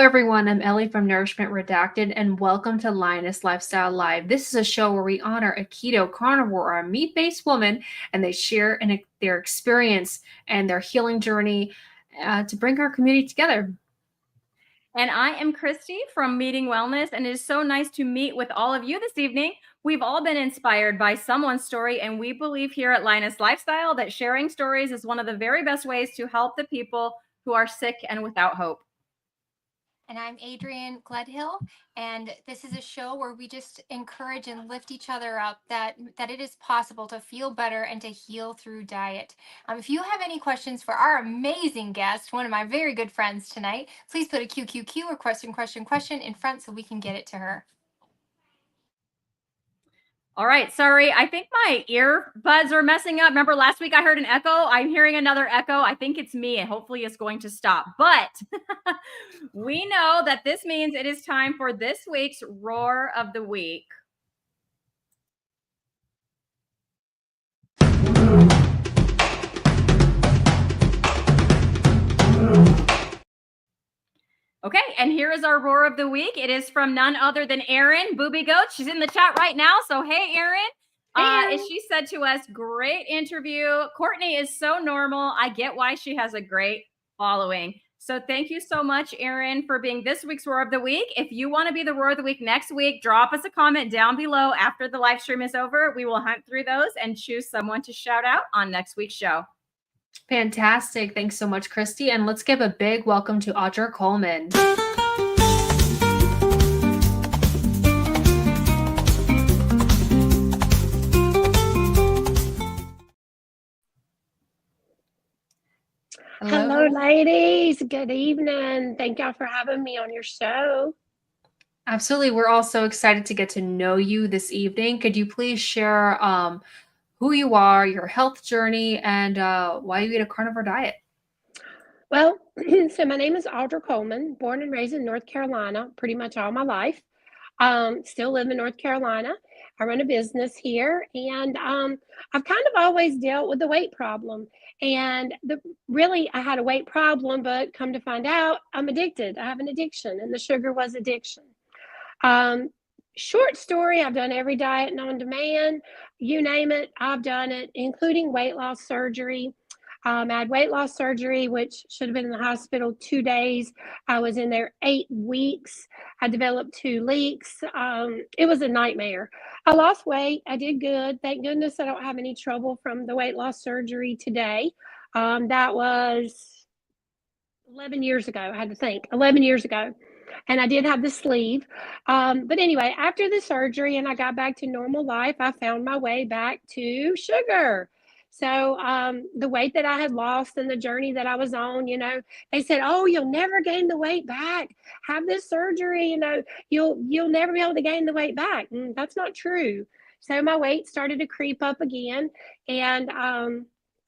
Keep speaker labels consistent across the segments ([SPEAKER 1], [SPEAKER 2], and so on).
[SPEAKER 1] everyone. I'm Ellie from Nourishment Redacted, and welcome to Lioness Lifestyle Live. This is a show where we honor a keto, carnivore, or a meat-based woman, and they share their experience and their healing journey to bring our community together.
[SPEAKER 2] And I am Cristie from Meeting Wellness, and it is so nice to meet with all of you this evening. We've all been inspired by someone's story, and we believe here at Lioness Lifestyle that sharing stories is one of the very best ways to help the people who are sick and without hope.
[SPEAKER 3] And I'm Adrian Gledhill, and this is a show where we just encourage and lift each other up that it is possible to feel better and to heal through diet. If you have any questions for our amazing guest, one of my very good friends tonight, please put a QQQ or question in front so we can get it to her.
[SPEAKER 2] All right, sorry. I think my earbuds are messing up. Remember last week I heard an echo? I'm hearing another echo. I think it's me, and hopefully it's going to stop. But we know that this means it is time for this week's Roar of the Week. Okay, and here is our Roar of the Week. It is from none other than Erin, Booby Goat. She's in the chat right now. So, hey, Erin. As she said to us, great interview. Courtney is so normal. I get why she has a great following. So thank you so much, Erin, for being this week's Roar of the Week. If you want to be the Roar of the Week next week, drop us a comment down below after the live stream is over. We will hunt through those and choose someone to shout out on next week's show.
[SPEAKER 1] Fantastic. Thanks so much, Cristie. And let's give a big welcome to Audra Coleman.
[SPEAKER 4] Hello, ladies. Good evening. Thank y'all for having me on your show.
[SPEAKER 1] Absolutely. We're all so excited to get to know you this evening. Could you please share who you are, your health journey, and why you eat a carnivore diet?
[SPEAKER 4] Well, so my name is Audra Coleman, born and raised in North Carolina pretty much all my life. Still live in North Carolina. I run a business here, and I've kind of always dealt with the weight problem. And really, I had a weight problem, but come to find out, I'm addicted. I have an addiction, and the sugar was addiction. Short story, I've done every diet known to man. You name it, I've done it, including weight loss surgery. I had weight loss surgery, which should have been in the hospital 2 days. I was in there 8 weeks. I developed 2 leaks. It was a nightmare. I lost weight. I did good. Thank goodness I don't have any trouble from the weight loss surgery today. That was 11 years ago. I had to think, 11 years ago. And I did have the sleeve. But anyway, after the surgery and I got back to normal life, I found my way back to sugar. So the weight that I had lost and the journey that I was on, they said, oh, you'll never gain the weight back. Have this surgery, you'll never be able to gain the weight back. That's not true. So my weight started to creep up again. And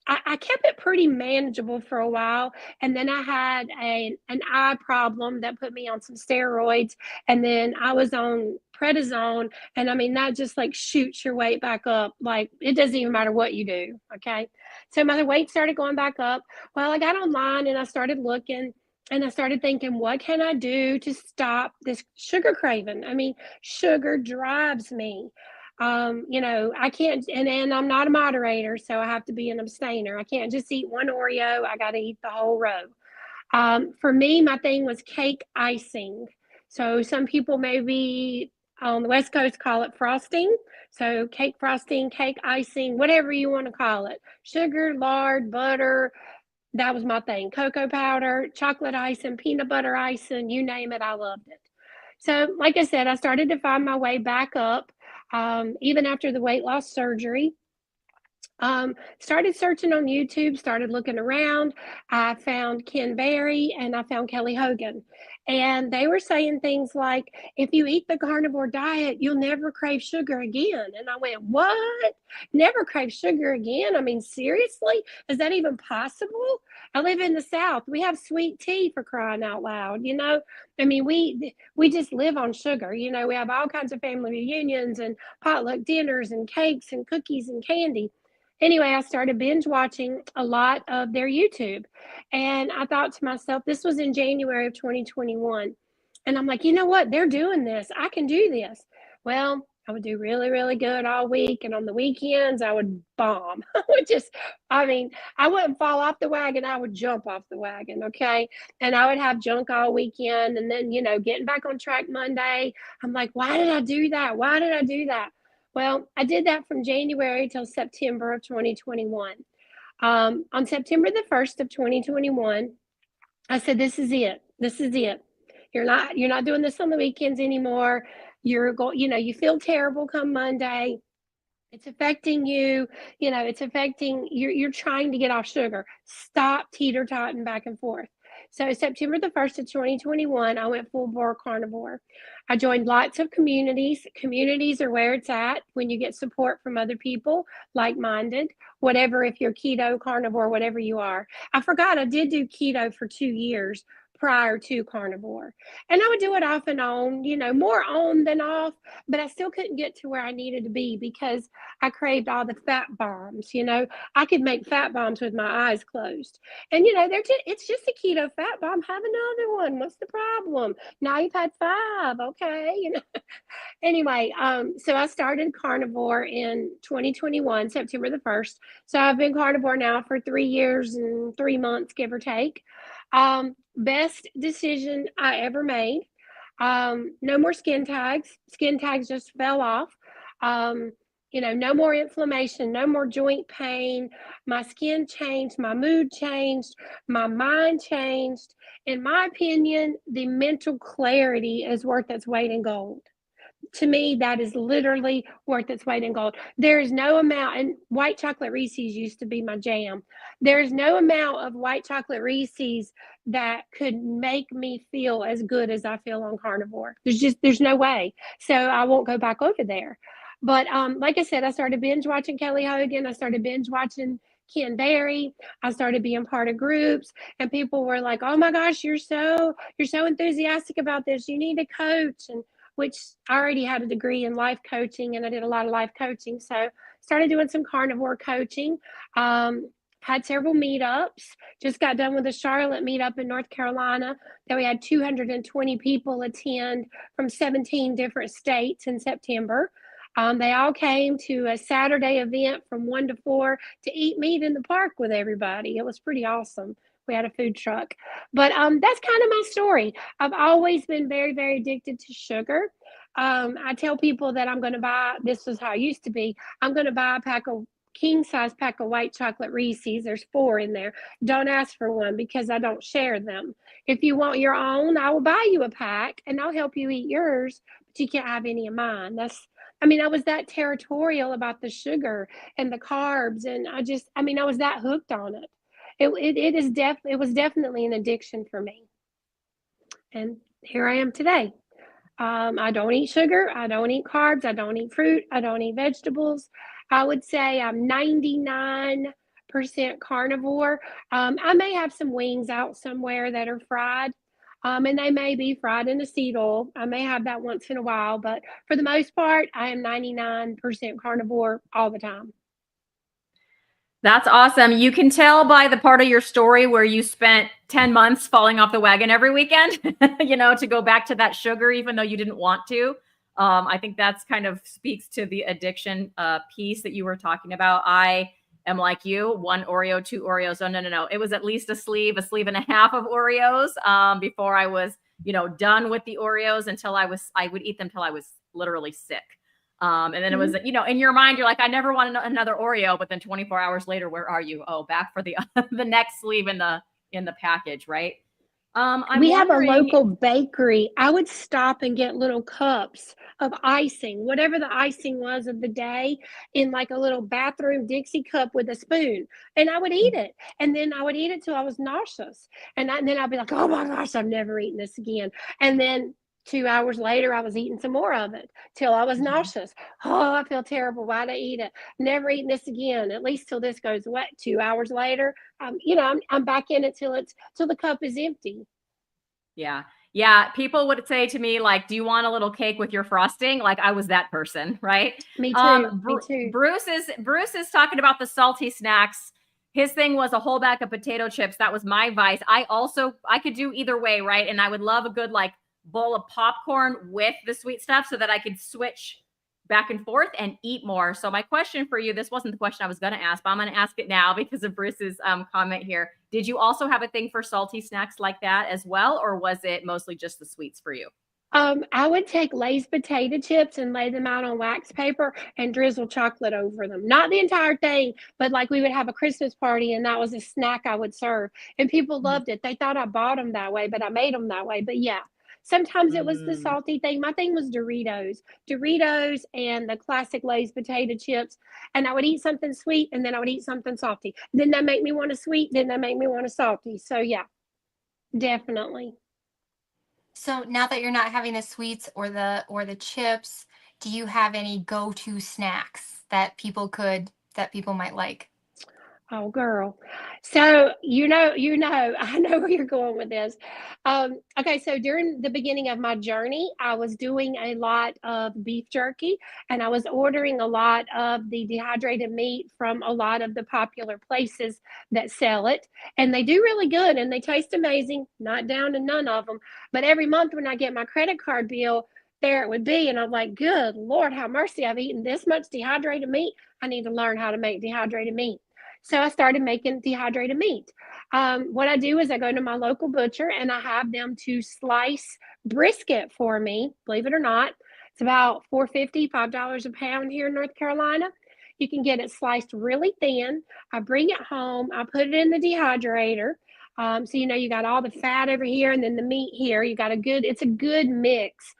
[SPEAKER 4] I kept it pretty manageable for a while. And then I had an eye problem that put me on some steroids. And then I was on prednisone. And I mean, that just like shoots your weight back up. Like it doesn't even matter what you do. Okay. So my weight started going back up. Well, I got online and I started looking and I started thinking, what can I do to stop this sugar craving? I mean, sugar drives me. I can't, and I'm not a moderator, so I have to be an abstainer. I can't just eat one Oreo. I got to eat the whole row. For me, my thing was cake icing. So some people maybe on the West Coast call it frosting. So cake frosting, cake icing, whatever you want to call it. Sugar, lard, butter. That was my thing. Cocoa powder, chocolate icing, peanut butter icing, you name it, I loved it. So like I said, I started to find my way back up. Even after the weight loss surgery, started searching on YouTube, started looking around. I found Ken Berry and I found Kelly Hogan. And they were saying things like, if you eat the carnivore diet, you'll never crave sugar again. And I went, what? Never crave sugar again? I mean, seriously? Is that even possible? I live in the South. We have sweet tea, for crying out loud, I mean, we just live on sugar. We have all kinds of family reunions and potluck dinners and cakes and cookies and candy. Anyway, I started binge watching a lot of their YouTube. And I thought to myself, this was in January of 2021. And I'm like, you know what? They're doing this. I can do this. Well, I would do really, really good all week. And on the weekends, I would bomb. I would I wouldn't fall off the wagon. I would jump off the wagon. Okay. And I would have junk all weekend. And then, getting back on track Monday, I'm like, why did I do that? Why did I do that? Well, I did that from January till September of 2021. On September the 1st of 2021, I said, this is it. This is it. You're not doing this on the weekends anymore. You feel terrible come Monday. It's affecting you. It's affecting you're trying to get off sugar. Stop teeter-totting back and forth. So September the 1st of 2021, I went full bore carnivore. I joined lots of communities. Communities are where it's at when you get support from other people, like-minded, whatever, if you're keto, carnivore, whatever you are. I forgot I did do keto for 2 years prior to carnivore. And I would do it off and on, more on than off, but I still couldn't get to where I needed to be because I craved all the fat bombs. I could make fat bombs with my eyes closed. And it's just a keto fat bomb. Have another one. What's the problem? Now you've had 5. Okay. Anyway, so I started carnivore in 2021, September the 1st. So I've been carnivore now for 3 years and 3 months, give or take. Best decision I ever made. No more skin tags. Skin tags just fell off. No more inflammation, no more joint pain. My skin changed, my mood changed, my mind changed. In my opinion, the mental clarity is worth its weight in gold. To me, that is literally worth its weight in gold. There is no amount, and white chocolate Reese's used to be my jam. There is no amount of white chocolate Reese's that could make me feel as good as I feel on carnivore. There's no way. So I won't go back over there. But like I said, I started binge watching Kelly Hogan. I started binge watching Ken Berry. I started being part of groups, and people were like, "Oh my gosh, you're so enthusiastic about this. You need a coach." And which I already had a degree in life coaching, and I did a lot of life coaching. So started doing some carnivore coaching. Had several meetups. Just got done with a Charlotte meetup in North Carolina that we had 220 people attend from 17 different states in September. They all came to a Saturday event from 1 to 4 to eat meat in the park with everybody. It was pretty awesome. We had a food truck. But that's kind of my story. I've always been very, very addicted to sugar. I tell people that I'm going to buy, this is how I used to be, I'm going to buy a king size pack of white chocolate Reese's. There's 4 in there. Don't ask for one because I don't share them. If you want your own, I will buy you a pack and I'll help you eat yours, but you can't have any of mine. I was that territorial about the sugar and the carbs. And I was that hooked on it. It was definitely an addiction for me. And here I am today. I don't eat sugar. I don't eat carbs. I don't eat fruit. I don't eat vegetables. I would say I'm 99% carnivore. I may have some wings out somewhere that are fried. And they may be fried in a seed oil. I may have that once in a while, but for the most part, I am 99% carnivore all the time.
[SPEAKER 2] That's awesome. You can tell by the part of your story where you spent 10 months falling off the wagon every weekend, to go back to that sugar, even though you didn't want to. I think that's kind of speaks to the addiction piece that you were talking about. I am like you, 1 Oreo, 2 Oreos. Oh, no. It was at least a sleeve and a half of Oreos before I was, done with the Oreos I would eat them till I was literally sick. And then it was, in your mind, you're like, I never want another Oreo, but then 24 hours later, where are you? Oh, back for the next sleeve in the package. Right.
[SPEAKER 4] We have a local bakery. I would stop and get little cups of icing, whatever the icing was of the day, in like a little bathroom Dixie cup with a spoon. And I would eat it. And then I would eat it till I was nauseous. And then I'd be like, oh my gosh, I'm never eating this again. And then 2 hours later, I was eating some more of it till I was nauseous. Oh, I feel terrible. Why'd I eat it? Never eating this again, at least till this goes away. 2 hours later, I'm back in it till the cup is empty.
[SPEAKER 2] Yeah. Yeah. People would say to me, like, do you want a little cake with your frosting? Like I was that person. Right.
[SPEAKER 4] Me too. Me too.
[SPEAKER 2] Bruce is talking about the salty snacks. His thing was a whole bag of potato chips. That was my vice. I could do either way. Right. And I would love a good, like, bowl of popcorn with the sweet stuff so that I could switch back and forth and eat more. So my question for you, this wasn't the question I was going to ask, but I'm going to ask it now because of Bruce's comment here. Did you also have a thing for salty snacks like that as well? Or was it mostly just the sweets for you?
[SPEAKER 4] I would take Lay's potato chips and lay them out on wax paper and drizzle chocolate over them. Not the entire thing, but like we would have a Christmas party and that was a snack I would serve. And people loved it. They thought I bought them that way, but I made them that way. But yeah, sometimes it was the salty thing. My thing was Doritos and the classic Lay's potato chips. And I would eat something sweet and then I would eat something salty. Then that make me want a sweet, then that make me want a salty. So yeah, definitely.
[SPEAKER 3] So now that you're not having the sweets or the chips, do you have any go-to snacks that people might like?
[SPEAKER 4] Oh, girl. So, I know where you're going with this. Okay, so during the beginning of my journey, I was doing a lot of beef jerky and I was ordering a lot of the dehydrated meat from a lot of the popular places that sell it. And they do really good and they taste amazing, not down to none of them. But every month when I get my credit card bill, there it would be. And I'm like, good Lord, have mercy. I've eaten this much dehydrated meat. I need to learn how to make dehydrated meat. So I started making dehydrated meat. What I do is I go to my local butcher and I have them to slice brisket for me. Believe it or not, it's about $4.50, $5 a pound here in North Carolina. You can get it sliced really thin. I bring it home. I put it in the dehydrator. So you got all the fat over here and then the meat here. It's a good mix.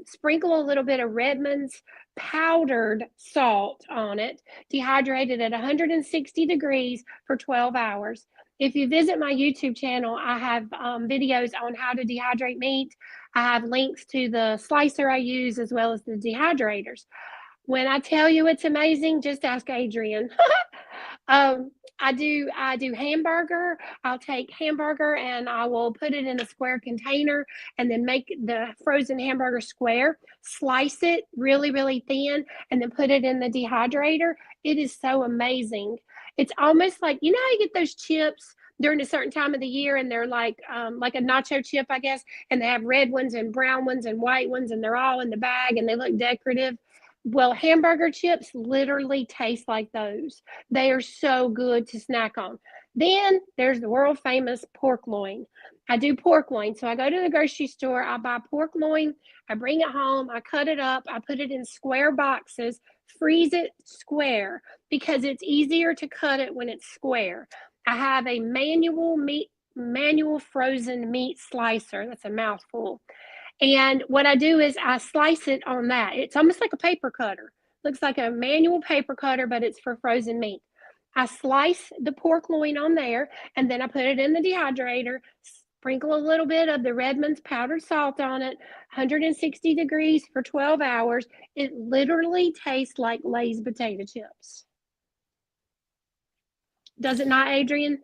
[SPEAKER 4] Sprinkle a little bit of Redmond's powdered salt on it, dehydrated at 160 degrees for 12 hours. If you visit my YouTube channel, I have videos on how to dehydrate meat. I have links to the slicer I use as well as the dehydrators. When I tell you it's amazing, just ask Adrian. I do hamburger. I'll take hamburger and I will put it in a square container and then make the frozen hamburger square, slice it really, really thin, and then put it in the dehydrator. It is so amazing. It's almost like, how you get those chips during a certain time of the year and they're like a nacho chip, I guess, and they have red ones and brown ones and white ones and they're all in the bag and they look decorative. Well, hamburger chips literally taste like those. They are so good to snack on. Then there's the world famous pork loin. I do pork loin. So I go to the grocery store, I buy pork loin, I bring it home, I cut it up, I put it in square boxes, freeze it square because it's easier to cut it when it's square. I have a manual frozen meat slicer. That's a mouthful. And what I do is I slice it on that. It's almost like a paper cutter. Looks like a manual paper cutter, but it's for frozen meat. I slice the pork loin on there, and then I put it in the dehydrator, sprinkle a little bit of the Redmond's powdered salt on it, 160 degrees for 12 hours. It literally tastes like Lay's potato chips. Does it not, Adrian?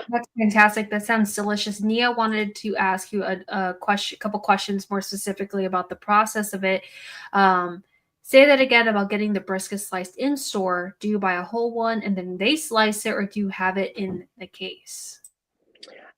[SPEAKER 1] That's fantastic. That sounds delicious. Nia wanted to ask you a couple questions more specifically about the process of it. Say that again about getting the brisket sliced in store. Do you buy a whole one and then they slice it, or do you have it in the case?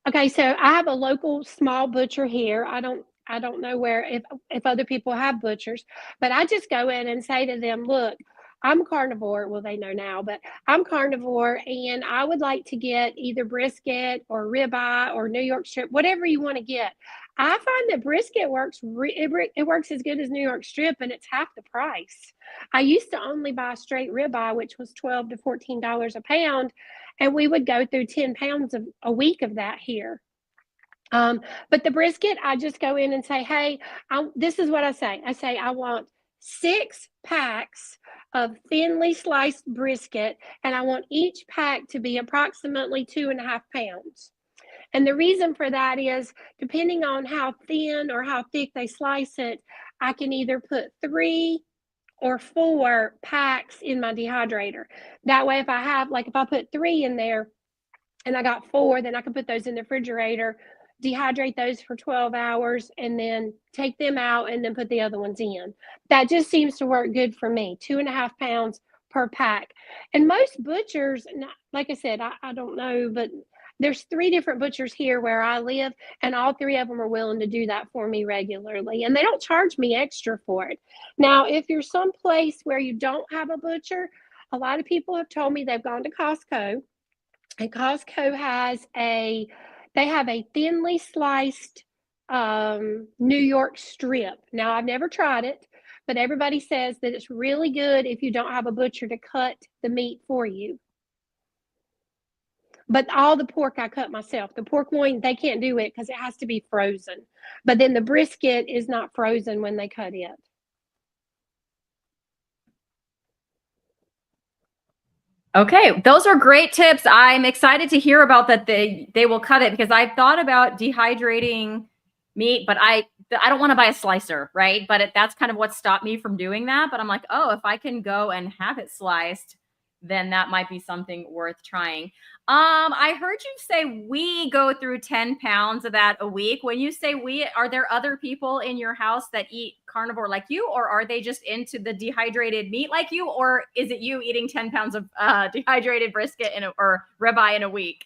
[SPEAKER 4] Okay, so I have a local small butcher here. I don't know where if other people have butchers, but I just go in and say to them, look, I'm carnivore. Well, they know now, but I'm carnivore and I would like to get either brisket or ribeye or New York strip, whatever you want to get. I find that brisket works, it works as good as New York strip and it's half the price. I used to only buy straight ribeye, which was $12 to $14 a pound. And we would go through 10 pounds a week of that here. But the brisket, I just go in and say, hey, this is what I say. I say, I want 6 packs of thinly sliced brisket, and I want each pack to be approximately 2.5 pounds. And the reason for that is depending on how thin or how thick they slice it, I can either put 3 or 4 packs in my dehydrator. That way, if I put 3 in there and I got 4, then I can put those in the refrigerator, dehydrate those for 12 hours, and then take them out and then put the other ones in. That just seems to work good for me, 2.5 pounds per pack. And most butchers, like I said, I don't know, but There's 3 different butchers here where I live, and all 3 of them are willing to do that for me regularly, and they don't charge me extra for it. Now, if you're someplace where you don't have a butcher, a lot of people have told me they've gone to Costco, and Costco has a thinly sliced New York strip. Now, I've never tried it, but everybody says that it's really good if you don't have a butcher to cut the meat for you. But all the pork I cut myself. The pork loin, they can't do it because it has to be frozen. But then the brisket is not frozen when they cut it.
[SPEAKER 2] Okay, those are great tips. I'm excited to hear about that they will cut it, because I've thought about dehydrating meat, but I don't want to buy a slicer, right? But that's kind of what stopped me from doing that. But I'm like, oh, if I can go and have it sliced, then that might be something worth trying. I heard you say we go through 10 pounds of that a week. When you say we, are there other people in your house that eat carnivore like you, or are they just into the dehydrated meat like you, or is it you eating 10 pounds of dehydrated brisket or ribeye in a week?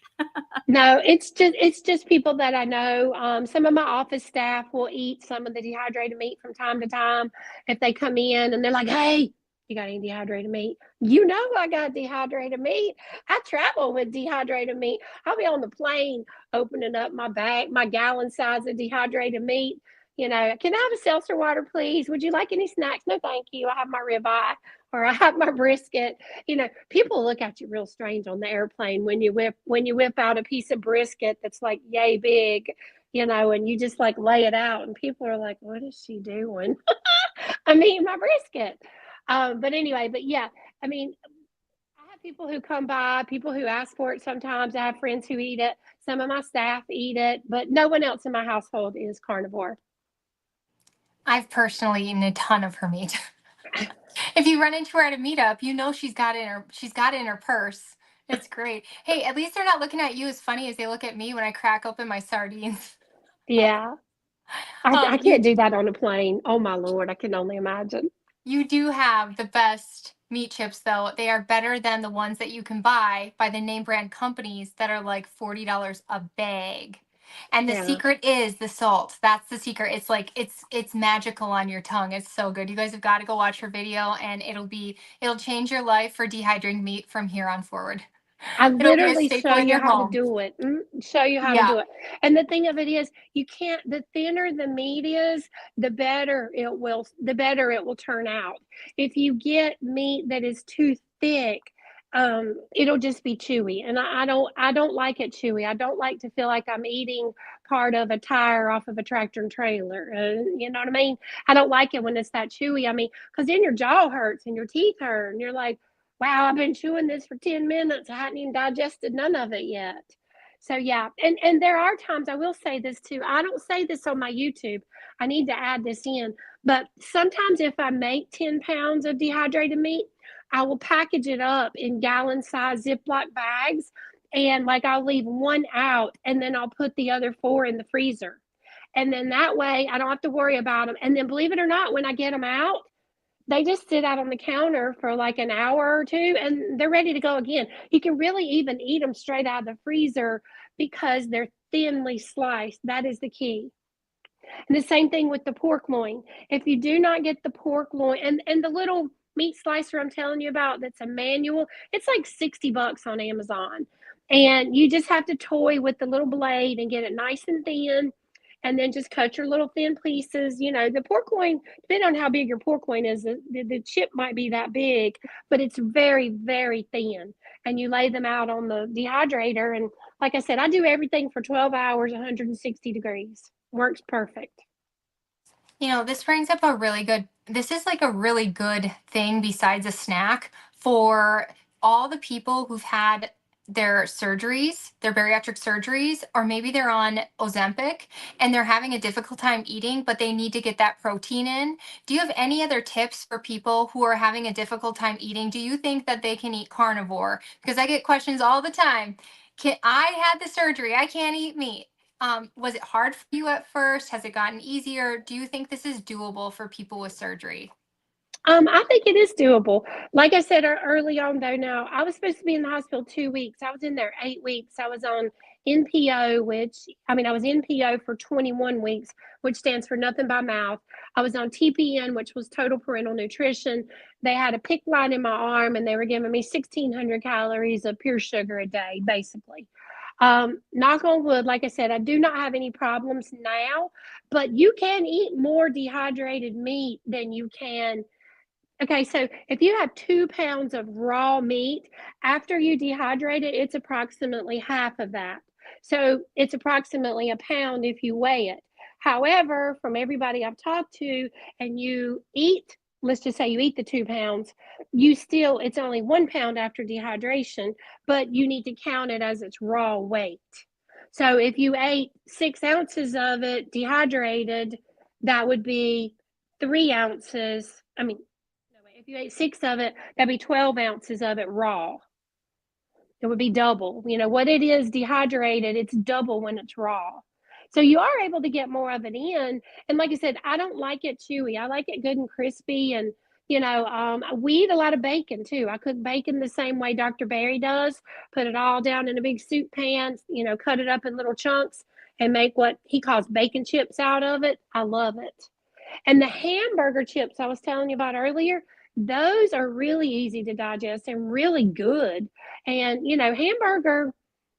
[SPEAKER 4] No, it's just people that I know. Some of my office staff will eat some of the dehydrated meat from time to time if they come in and they're like, "Hey, you got any dehydrated meat?" You know, I got dehydrated meat. I travel with dehydrated meat. I'll be on the plane opening up my bag, my gallon size of dehydrated meat. You know, "Can I have a seltzer water, please? Would you like any snacks?" "No, thank you. I have my ribeye or I have my brisket." You know, people look at you real strange on the airplane when you whip out a piece of brisket that's like yay big, you know, and you just like lay it out, and people are like, "What is she doing?" I'm eating my brisket. But anyway, but yeah, I mean, I have people who come by, people who ask for it sometimes. I have friends who eat it. Some of my staff eat it, but no one else in my household is carnivore.
[SPEAKER 3] I've personally eaten a ton of her meat. If you run into her at a meetup, you know she's got it in her purse. It's great. Hey, at least they're not looking at you as funny as they look at me when I crack open my sardines.
[SPEAKER 4] Yeah, I
[SPEAKER 3] You
[SPEAKER 4] can't do that on a plane. Oh my Lord, I can only imagine.
[SPEAKER 3] You do have the best meat chips, though. They are better than the ones that you can buy by the name brand companies that are like $40 a bag. And the
[SPEAKER 4] Yeah.
[SPEAKER 3] secret is the salt. That's the secret. It's like it's magical on your tongue. It's so good. You guys have got to go watch her video, and it'll change your life for dehydrating meat from here on forward.
[SPEAKER 4] I
[SPEAKER 3] It'll be a
[SPEAKER 4] literally
[SPEAKER 3] staple
[SPEAKER 4] show
[SPEAKER 3] in
[SPEAKER 4] you
[SPEAKER 3] your
[SPEAKER 4] how to
[SPEAKER 3] home.
[SPEAKER 4] do it. Show you how to
[SPEAKER 3] Yeah.
[SPEAKER 4] do it. And the thing of it is, you can't, the thinner the meat is, the better it will turn out. If you get meat that is too thick, it'll just be chewy. And I don't like it chewy. I don't like to feel like I'm eating part of a tire off of a tractor and trailer. You know what I mean? I don't like it when it's that chewy. I mean, because then your jaw hurts and your teeth hurt, and you're like, wow, I've been chewing this for 10 minutes. I hadn't even digested none of it yet. So yeah, and there are times, I will say this too. I don't say this on my YouTube. I need to add this in. But sometimes if I make 10 pounds of dehydrated meat, I will package it up in gallon size Ziploc bags. And like I'll leave one out, and then I'll put the other 4 in the freezer. And then that way I don't have to worry about them. And then believe it or not, when I get them out, they just sit out on the counter for like an hour or 2, and they're ready to go again. You can really even eat them straight out of the freezer because they're thinly sliced. That is the key. And the same thing with the pork loin. If you do not get the pork loin, and the little meat slicer I'm telling you about that's a manual, it's like $60 on Amazon. And you just have to toy with the little blade and get it nice and thin, and then just cut your little thin pieces. You know, the pork loin, depending on how big your pork loin is, the chip might be that big, but it's very, very thin. And you lay them out on the dehydrator. And like I said, I do everything for 12 hours, 160 degrees. Works perfect.
[SPEAKER 3] You know, this brings up this is like a really good thing besides a snack for all the people who've had their surgeries, their bariatric surgeries, or maybe they're on Ozempic and they're having a difficult time eating, but they need to get that protein in. Do you have any other tips for people who are having a difficult time eating? Do you think that they can eat carnivore? Because I get questions all the time. I had the surgery. I can't eat meat. Was it hard for you at first? Has it gotten easier? Do you think this is doable for people with surgery?
[SPEAKER 4] I think it is doable. Like I said early on, though, now I was supposed to be in the hospital 2 weeks. I was in there 8 weeks. I was on NPO, I was NPO for 21 weeks, which stands for nothing by mouth. I was on TPN, which was total parental nutrition. They had a PICC line in my arm, and they were giving me 1,600 calories of pure sugar a day, basically. Knock on wood, like I said, I do not have any problems now, but you can eat more dehydrated meat than you can. Okay, so if you have 2 pounds of raw meat, after you dehydrate it, it's approximately half of that. So it's approximately a pound if you weigh it. However, from everybody I've talked to, and you eat, let's just say you eat the 2 pounds, it's only 1 pound after dehydration, but you need to count it as its raw weight. So if you ate 6 ounces of it dehydrated, that would be 3 ounces. If you ate 6 of it, that'd be 12 ounces of it raw. It would be double. What it is dehydrated, it's double when it's raw. So you are able to get more of it in. And like I said, I don't like it chewy. I like it good and crispy. And, we eat a lot of bacon too. I cook bacon the same way Dr. Berry does, put it all down in a big soup pan, cut it up in little chunks and make what he calls bacon chips out of it. I love it. And the hamburger chips I was telling you about earlier, those are really easy to digest and really good. And, hamburger,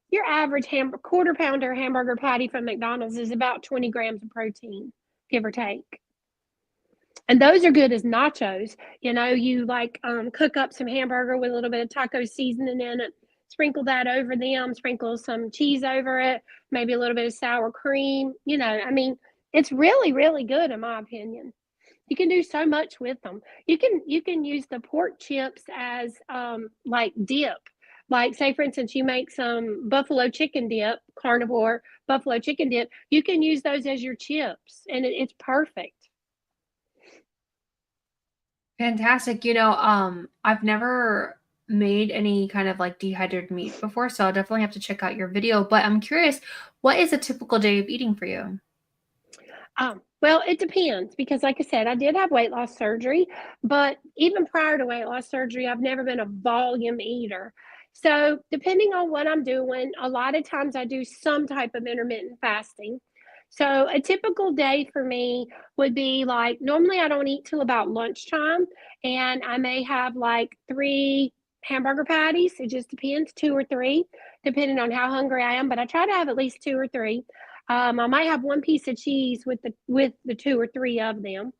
[SPEAKER 4] your average quarter pounder hamburger patty from McDonald's is about 20 grams of protein, give or take. And those are good as nachos. You cook up some hamburger with a little bit of taco seasoning in it, sprinkle that over them, sprinkle some cheese over it, maybe a little bit of sour cream. It's really, really good in my opinion. You can do so much with them. You can use the pork chips as dip. Like, say, for instance, you make some buffalo chicken dip, Carnivore buffalo chicken dip. You can use those as your chips, and it's perfect.
[SPEAKER 1] Fantastic. I've never made any kind of dehydrated meat before, so I'll definitely have to check out your video. But I'm curious, what is a typical day of eating for you?
[SPEAKER 4] Well, it depends because, like I said, I did have weight loss surgery, but even prior to weight loss surgery, I've never been a volume eater. So depending on what I'm doing, a lot of times I do some type of intermittent fasting. So a typical day for me would be normally I don't eat till about lunchtime, and I may have 3 hamburger patties. It just depends, 2 or 3, depending on how hungry I am, but I try to have at least 2 or 3. I might have 1 piece of cheese with the 2 or 3 of them.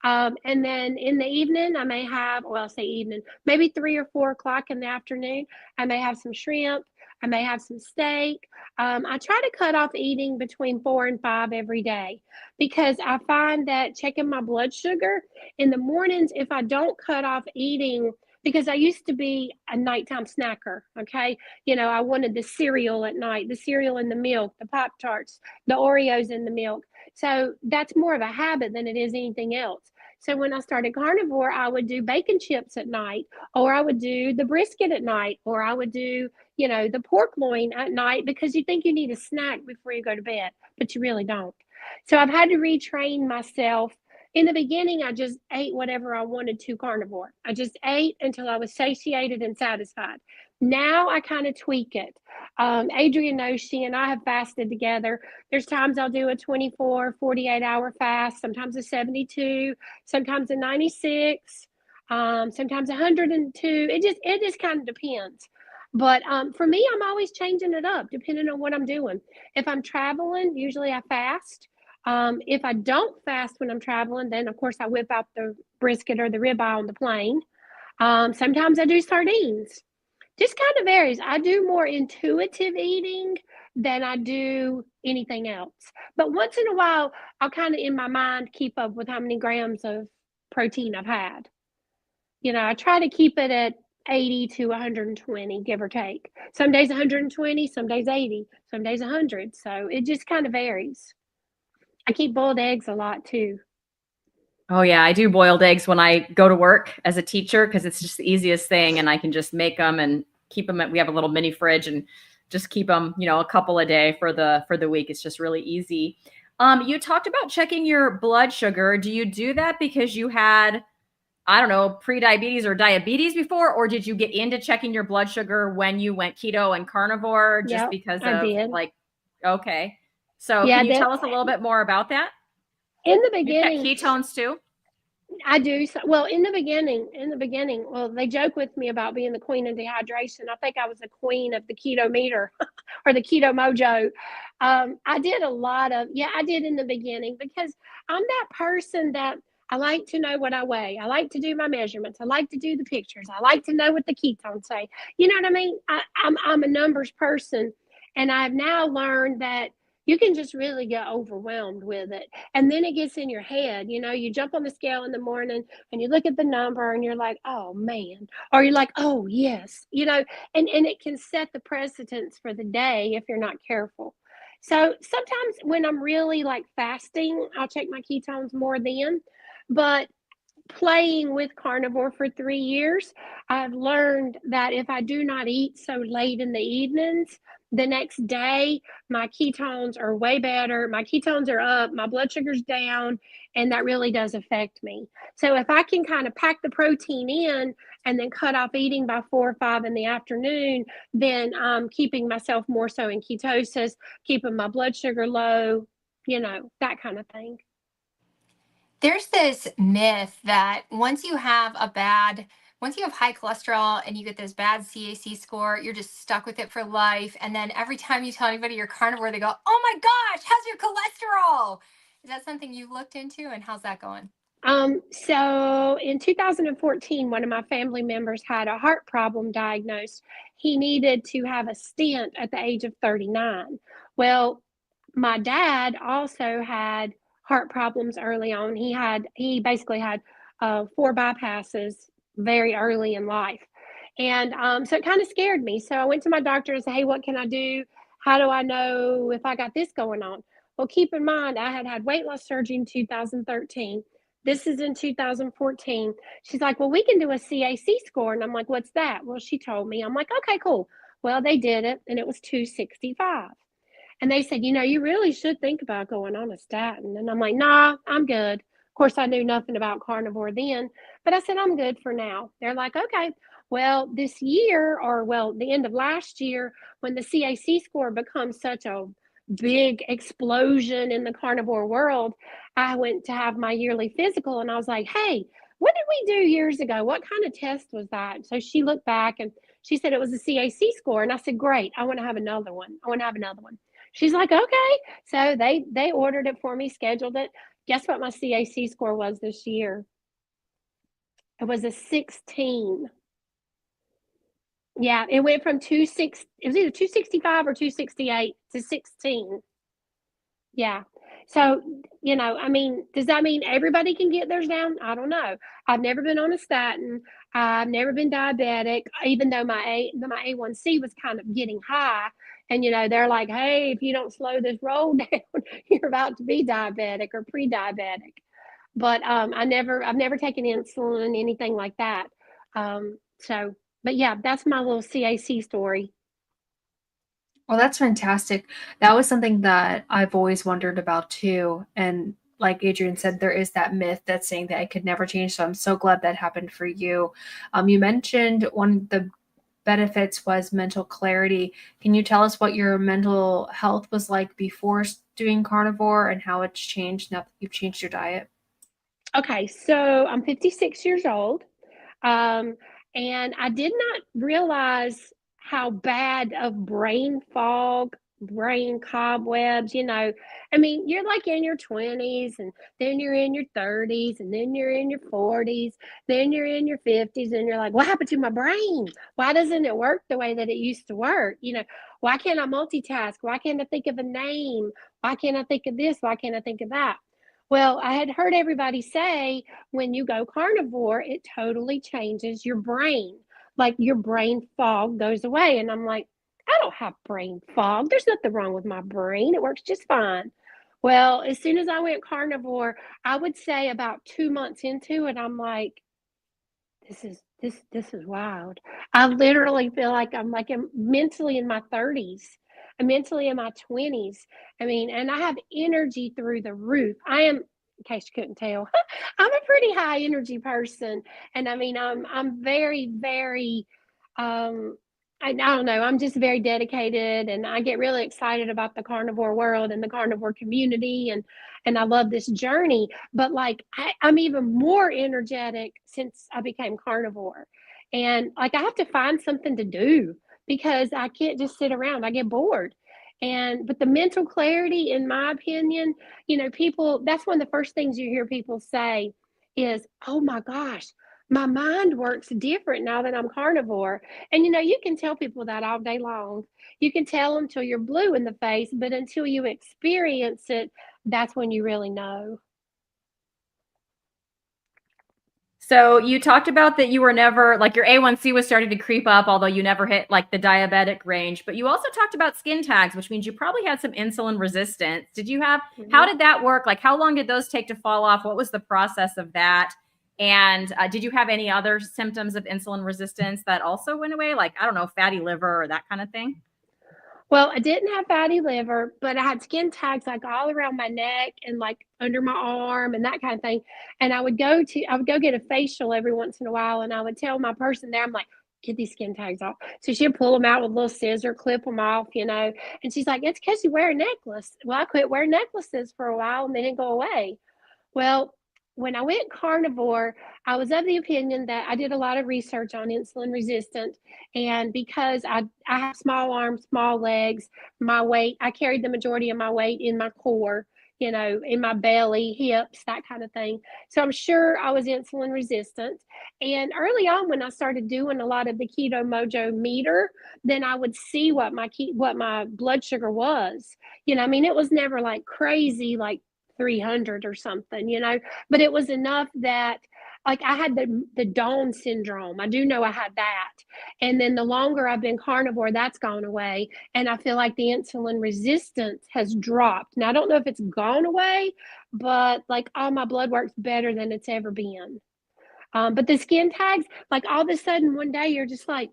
[SPEAKER 4] And then in the evening, I may have, well, I'll say evening, maybe 3 or 4 o'clock in the afternoon, I may have some shrimp. I may have some steak. I try to cut off eating between 4 and 5 every day because I find that checking my blood sugar in the mornings, if I don't cut off eating, because I used to be a nighttime snacker, okay? I wanted the cereal at night, the cereal in the milk, the Pop-Tarts, the Oreos in the milk. So that's more of a habit than it is anything else. So when I started Carnivore, I would do bacon chips at night, or I would do the brisket at night, or I would do, the pork loin at night because you think you need a snack before you go to bed, but you really don't. So I've had to retrain myself. In the beginning, I just ate whatever I wanted to Carnivore. I just ate until I was satiated and satisfied. Now I kind of tweak it. Adrian knows she and I have fasted together. There's times I'll do a 24, 48-hour fast, sometimes a 72, sometimes a 96, sometimes 102. It just kind of depends. But for me, I'm always changing it up depending on what I'm doing. If I'm traveling, usually I fast. If I don't fast when I'm traveling, then of course I whip out the brisket or the ribeye on the plane. Sometimes I do sardines. Just kind of varies. I do more intuitive eating than I do anything else. But once in a while, I'll kind of in my mind keep up with how many grams of protein I've had. I try to keep it at 80 to 120, give or take. Some days 120, some days 80, some days 100. So it just kind of varies. I keep boiled eggs a lot too.
[SPEAKER 2] Oh yeah, I do boiled eggs when I go to work as a teacher because it's just the easiest thing, and I can just make them and keep them. We have a little mini fridge and just keep them, a couple a day for the week. It's just really easy. You talked about checking your blood sugar. Do you do that because you had I don't know, pre-diabetes or diabetes before, or did you get into checking your blood sugar when you went keto and carnivore just because
[SPEAKER 4] I
[SPEAKER 2] of
[SPEAKER 4] did.
[SPEAKER 2] like, okay. So
[SPEAKER 4] Yeah,
[SPEAKER 2] can you tell us a little bit more about that?
[SPEAKER 4] In the
[SPEAKER 2] You check
[SPEAKER 4] beginning,
[SPEAKER 2] ketones too?
[SPEAKER 4] I do. Well, in the beginning, well, they joke with me about being the queen of dehydration. I think I was the queen of the keto meter or the keto mojo. I did a lot of, I did in the beginning because I'm that person that I like to know what I weigh. I like to do my measurements. I like to do the pictures. I like to know what the ketones say. You know what I mean? I'm a numbers person. And I've now learned that you can just really get overwhelmed with it. And then it gets in your head. You jump on the scale in the morning and you look at the number and you're like, oh man. Or you're like, oh yes. And it can set the precedence for the day if you're not careful. So sometimes when I'm really like fasting, I'll check my ketones more then. But playing with carnivore for 3 years, I've learned that if I do not eat so late in the evenings, the next day, my ketones are way better. My ketones are up, my blood sugar's down, and that really does affect me. So if I can kind of pack the protein in and then cut off eating by 4 or 5 in the afternoon, then I'm keeping myself more so in ketosis, keeping my blood sugar low, that kind of thing.
[SPEAKER 3] There's this myth that once you have high cholesterol and you get this bad CAC score, you're just stuck with it for life. And then every time you tell anybody you're carnivore, they go, oh my gosh, how's your cholesterol? Is that something you've looked into, and how's that going?
[SPEAKER 4] So in 2014, one of my family members had a heart problem diagnosed. He needed to have a stent at the age of 39. Well, my dad also had heart problems early on. He basically had 4 bypasses very early in life. And so it kind of scared me. So I went to my doctor and said, hey, what can I do? How do I know if I got this going on? Well, keep in mind, I had weight loss surgery in 2013. This is in 2014. She's like, well, we can do a CAC score. And I'm like, what's that? Well, she told me. I'm like, okay, cool. Well, they did it, and it was 265. And they said, you really should think about going on a statin. And I'm like, nah, I'm good. Of course, I knew nothing about carnivore then, but I said, I'm good for now. They're like, okay. Well, this year, the end of last year, when the CAC score becomes such a big explosion in the carnivore world, I went to have my yearly physical, and I was like, hey, what did we do years ago? What kind of test was that? So she looked back and she said it was a CAC score. And I said, great, I want to have another one. She's like, okay. So they ordered it for me, scheduled it. Guess what my CAC score was this year? It was a 16. Yeah, it went from it was either 265 or 268 to 16. Yeah. So, does that mean everybody can get theirs down? I don't know. I've never been on a statin. I've never been diabetic, even though my A1C was kind of getting high. And, they're like, hey, if you don't slow this roll down, you're about to be diabetic or pre-diabetic. But I've never taken insulin, anything like that. But yeah, that's my little CAC story.
[SPEAKER 1] Well, that's fantastic. That was something that I've always wondered about too. And like Adrian said, there is that myth that's saying that it could never change. So I'm so glad that happened for you. You mentioned one of the benefits was mental clarity. Can you tell us what your mental health was like before doing carnivore and how it's changed now that you've changed your diet?
[SPEAKER 4] Okay, so I'm 56 years old. And I did not realize how bad of brain fog, brain cobwebs, you're like in your 20s, and then you're in your 30s, and then you're in your 40s, then you're in your 50s, and you're like, what happened to my brain? Why doesn't it work the way that it used to work? Why can't I multitask? Why can't I think of a name? Why can't I think of this? Why can't I think of that? Well, I had heard everybody say when you go carnivore, it totally changes your brain. Like your brain fog goes away. And I'm like, I don't have brain fog. There's nothing wrong with my brain. It works just fine. Well, as soon as I went carnivore, I would say about 2 months into it, I'm like, this is wild. I literally feel like I'm mentally in my 30s. I'm mentally in my 20s. And I have energy through the roof. I am in case you couldn't tell. I'm a pretty high energy person. And I mean, I'm very, very, I don't know, I'm just very dedicated, and I get really excited about the carnivore world and the carnivore community, and I love this journey. But like, I'm even more energetic since I became carnivore. And like, I have to find something to do because I can't just sit around. I get bored. But the mental clarity, in my opinion, people, that's one of the first things you hear people say is, oh my gosh, my mind works different now that I'm carnivore. And you can tell people that all day long. You can tell them till you're blue in the face, but until you experience it, that's when you really know.
[SPEAKER 2] So you talked about that you were never, like, your A1C was starting to creep up, although you never hit like the diabetic range. But you also talked about skin tags, which means you probably had some insulin resistance. Did you have, how did that work? Like, how long did those take to fall off? What was the process of that? And did you have any other symptoms of insulin resistance that also went away? Like, I don't know, fatty liver or that kind of thing?
[SPEAKER 4] Well, I didn't have fatty liver, but I had skin tags like all around my neck and like under my arm and that kind of thing. And I would go get a facial every once in a while, and I would tell my person there, I'm like, get these skin tags off. So she'd pull them out with a little scissor, clip them off, and she's like, it's because you wear a necklace. Well, I quit wearing necklaces for a while and they didn't go away. Well, when I went carnivore, I was of the opinion that I did a lot of research on insulin resistant. And because I have small arms, small legs, my weight, I carried the majority of my weight in my core, in my belly, hips, that kind of thing. So I'm sure I was insulin resistant. And early on, when I started doing a lot of the Keto Mojo meter, then I would see what my blood sugar was. I mean, it was never like crazy, like 300 or something, but it was enough that, like, I had the Dawn syndrome. I do know I had that. And then the longer I've been carnivore, that's gone away. And I feel like the insulin resistance has dropped. Now, I don't know if it's gone away, but like, all my blood work's better than it's ever been. But the skin tags, like, all of a sudden one day you're just like,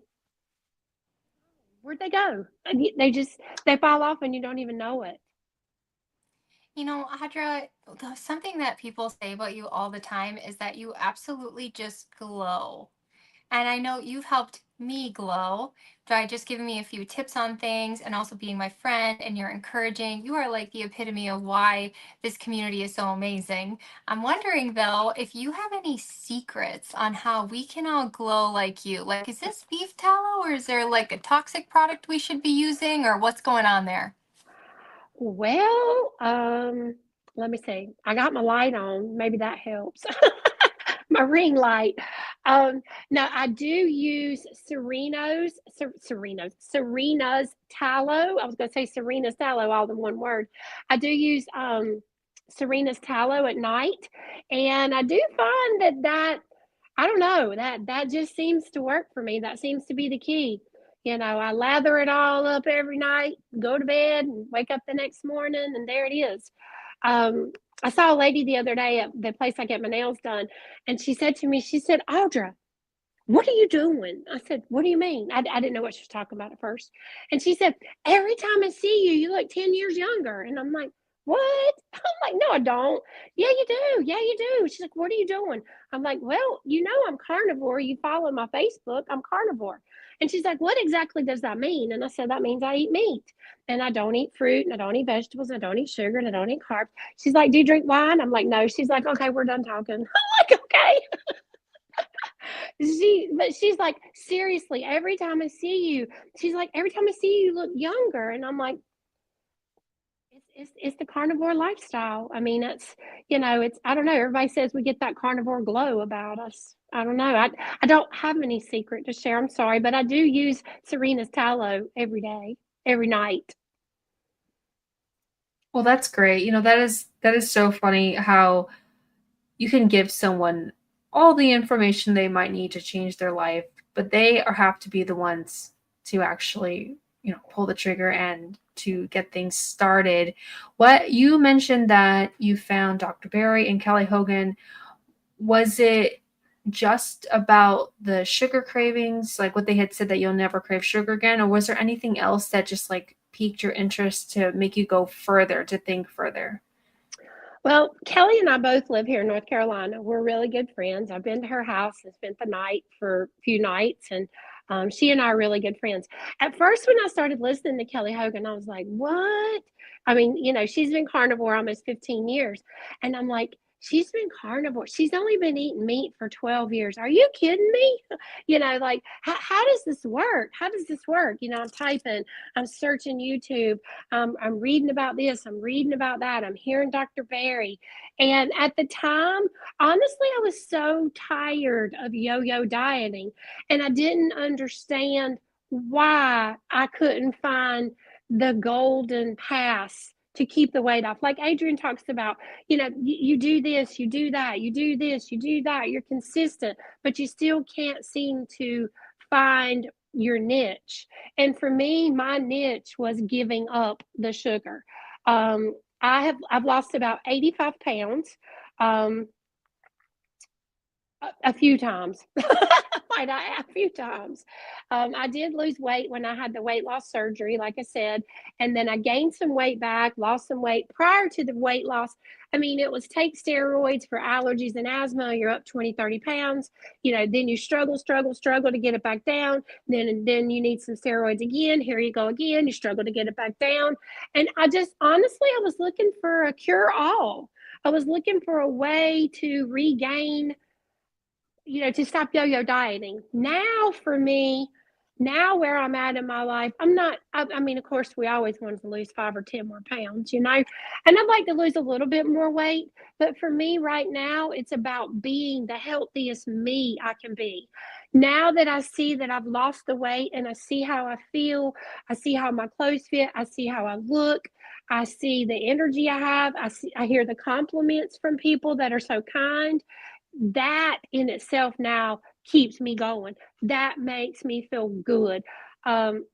[SPEAKER 4] where'd they go? And they fall off and you don't even know it.
[SPEAKER 3] Audra, something that people say about you all the time is that you absolutely just glow. And I know you've helped me glow by just giving me a few tips on things and also being my friend, and you're encouraging. You are like the epitome of why this community is so amazing. I'm wondering, though, if you have any secrets on how we can all glow like you. Like, is this beef tallow, or is there like a toxic product we should be using, or what's going on there?
[SPEAKER 4] Well, let me see. I got my light on. Maybe that helps. My ring light. No, I do use Serena's tallow. I was going to say Serena's tallow, all in one word. I do use Serena's tallow at night, and I do find that I don't know, that just seems to work for me. That seems to be the key. I lather it all up every night, go to bed, and wake up the next morning, and there it is. I saw a lady the other day at the place I get my nails done, and she said to me, Audra, what are you doing? I said, what do you mean? I didn't know what she was talking about at first. And she said, every time I see you, you look 10 years younger. And I'm like, what? I'm like, no, I don't. Yeah, you do. Yeah, you do. She's like, what are you doing? I'm like, well, I'm carnivore. You follow my Facebook. I'm carnivore. And she's like, what exactly does that mean? And I said, that means I eat meat, and I don't eat fruit, and I don't eat vegetables, and I don't eat sugar, and I don't eat carbs. She's like, do you drink wine? I'm like, no. She's like, okay, we're done talking. I'm like, okay. But she's like, seriously, every time I see you, she's like, every time I see you, you look younger. And I'm like, it's the carnivore lifestyle. I mean, it's I don't know. Everybody says we get that carnivore glow about us. I don't know. I don't have any secret to share. I'm sorry, but I do use Serena's tallow every day, every night.
[SPEAKER 1] Well, that's great. That is so funny how you can give someone all the information they might need to change their life, but they have to be the ones to actually, pull the trigger and to get things started. What you mentioned that you found Dr. Berry and Kelly Hogan, was it just about the sugar cravings, like what they had said that you'll never crave sugar again, or was there anything else that just like piqued your interest to make you go further, to think further?
[SPEAKER 4] Well, Kelly and I both live here in North Carolina. We're really good friends. I've been to her house and spent the night for a few nights, and she and I are really good friends. At first, when I started listening to Kelly Hogan, I was like, what? I mean, she's been carnivore almost 15 years. And I'm like, she's been carnivore. She's only been eating meat for 12 years. Are you kidding me? Like, how does this work? How does this work? I'm typing, I'm searching YouTube. I'm reading about this, I'm reading about that, I'm hearing Dr. Barry. And at the time, honestly, I was so tired of yo-yo dieting, and I didn't understand why I couldn't find the golden pass to keep the weight off. Like Adrian talks about, you do this, you do that, you do this, you do that, you're consistent, but you still can't seem to find your niche. And for me, my niche was giving up the sugar. I've lost about 85 pounds. A few times. A few times. I did lose weight when I had the weight loss surgery, like I said, and then I gained some weight back, lost some weight prior to the weight loss. I mean, it was take steroids for allergies and asthma. You're up 20, 30 pounds. Then you struggle to get it back down. Then you need some steroids again. Here you go again. You struggle to get it back down. And I was looking for a cure all. I was looking for a way to regain, to stop yo-yo dieting. Now for me, where I'm at in my life, I mean, of course, we always want to lose 5 or 10 more pounds, and I'd like to lose a little bit more weight. But for me right now, it's about being the healthiest me I can be. Now that I see that I've lost the weight and I see how I feel, I see how my clothes fit, I see how I look, I see the energy I have, I hear the compliments from people that are so kind. That in itself now keeps me going. That makes me feel good.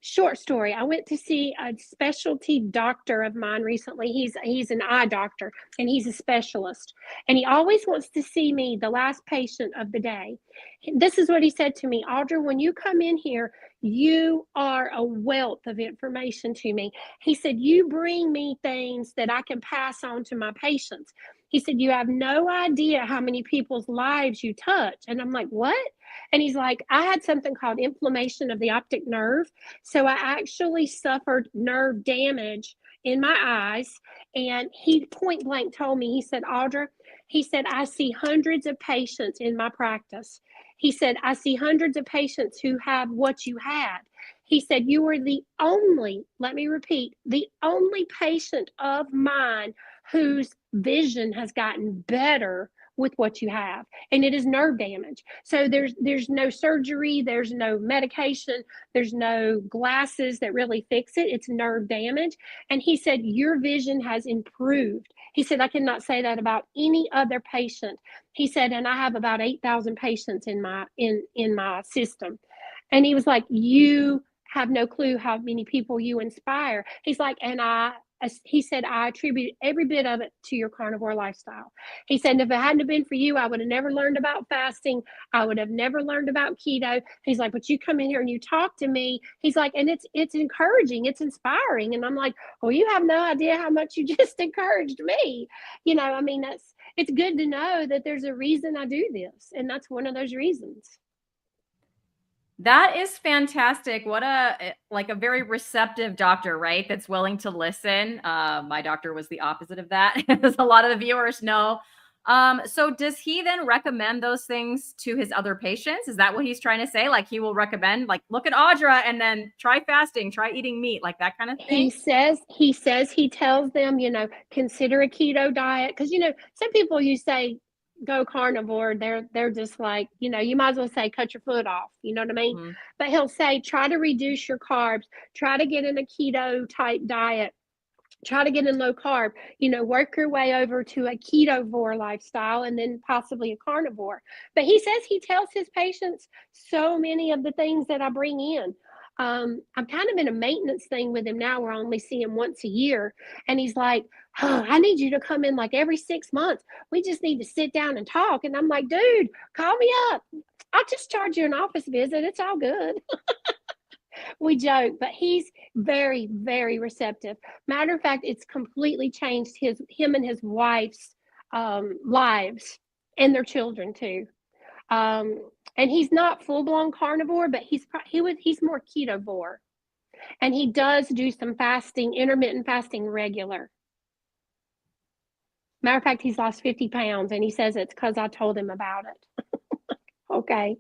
[SPEAKER 4] Short story. I went to see a specialty doctor of mine recently. He's an eye doctor, and he's a specialist. And he always wants to see me, the last patient of the day. This is what he said to me: Audra, when you come in here, you are a wealth of information to me. He said, you bring me things that I can pass on to my patients. He said, you have no idea how many people's lives you touch. And I'm like, what? And he's like, I had something called inflammation of the optic nerve. So I actually suffered nerve damage in my eyes. And he point blank told me, he said, Audra, he said, I see hundreds of patients in my practice. He said, I see hundreds of patients who have what you had. He said, you were the only, let me repeat, the only patient of mine whose vision has gotten better with what you have, and it is nerve damage. So there's no surgery, there's no medication, there's no glasses that really fix it. It's nerve damage. And he said, your vision has improved. He said, I cannot say that about any other patient. He said, and I have about 8,000 patients in my system. And he was like, you have no clue how many people you inspire. He's like, he said, I attribute every bit of it to your carnivore lifestyle. He said, if it hadn't been for you, I would have never learned about fasting. I would have never learned about keto. He's like, but you come in here and you talk to me. He's like, and it's encouraging, it's inspiring. And I'm like, well, you have no idea how much you just encouraged me. I mean, it's good to know that there's a reason I do this. And that's one of those reasons.
[SPEAKER 2] That is fantastic. What a very receptive doctor, right? That's willing to listen. My doctor was the opposite of that, as a lot of the viewers know. So does he then recommend those things to his other patients? Is that what he's trying to say? Like, he will recommend, like, look at Audra and then try fasting, try eating meat, like that kind of thing?
[SPEAKER 4] He tells them, consider a keto diet. Because, some people, you say, go carnivore, they're just like, you might as well say cut your foot off, you know what I mean? Mm-hmm. But he'll say, try to reduce your carbs, try to get in a keto type diet, try to get in low carb, work your way over to a ketovore lifestyle, and then possibly a carnivore. But he says he tells his patients so many of the things that I bring in. I'm kind of in a maintenance thing with him now where I only see him once a year. And he's like, I need you to come in like every 6 months. We just need to sit down and talk. And I'm like, dude, call me up. I'll just charge you an office visit. It's all good. We joke, but he's very, very receptive. Matter of fact, it's completely changed him and his wife's lives and their children too. And he's not full-blown carnivore, but he's more ketovore. And he does do some fasting, intermittent fasting regular. Matter of fact, he's lost 50 pounds, and he says it's because I told him about it. Okay.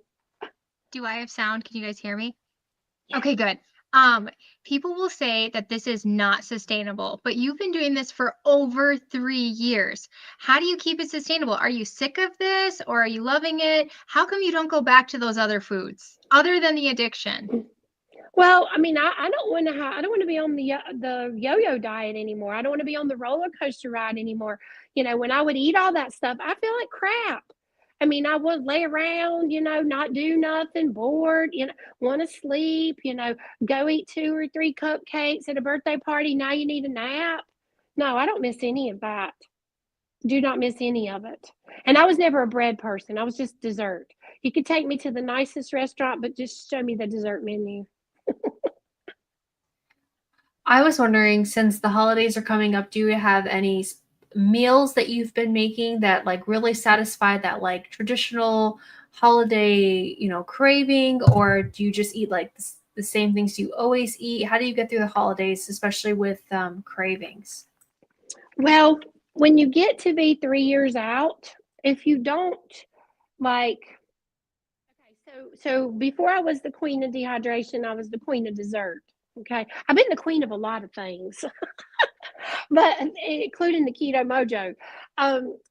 [SPEAKER 5] Do I have sound? Can you guys hear me?
[SPEAKER 4] Yeah.
[SPEAKER 5] Okay, good. People will say that this is not sustainable, but you've been doing this for over 3 years. How do you keep it sustainable? Are you sick of this, or are you loving it? How come you don't go back to those other foods other than the addiction?
[SPEAKER 4] Well, I mean, I don't want to be on the yo-yo diet anymore. I don't want to be on the roller coaster ride anymore. When I would eat all that stuff, I feel like crap. I mean, I would lay around, not do nothing, bored, want to sleep, go eat 2 or 3 cupcakes at a birthday party. Now you need a nap. No, I don't miss any of that. Do not miss any of it. And I was never a bread person. I was just dessert. You could take me to the nicest restaurant, but just show me the dessert menu.
[SPEAKER 1] I was wondering, since the holidays are coming up, do you have any meals that you've been making that like really satisfy that like traditional holiday, craving, or do you just eat like the same things you always eat? How do you get through the holidays, especially with cravings?
[SPEAKER 4] Well, when you get to be 3 years out, if you don't like, okay, so before I was the queen of dehydration, I was the queen of dessert. Okay, I've been the queen of a lot of things, but including the keto mojo.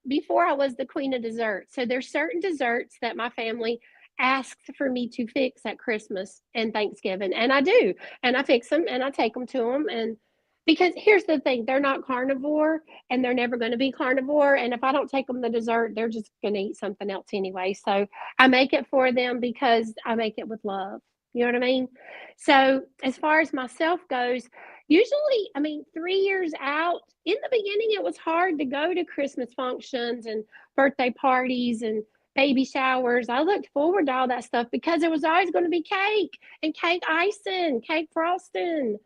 [SPEAKER 4] Before I was the queen of dessert. So there's certain desserts that my family asks for me to fix at Christmas and Thanksgiving, and I do, and I fix them and I take them to them. And because here's the thing, they're not carnivore and they're never going to be carnivore. And if I don't take them the dessert, they're just going to eat something else anyway. So I make it for them because I make it with love. You know what I mean? So as far as myself goes, usually, 3 years out, in the beginning, it was hard to go to Christmas functions and birthday parties and baby showers. I looked forward to all that stuff because there was always going to be cake and cake icing, cake frosting.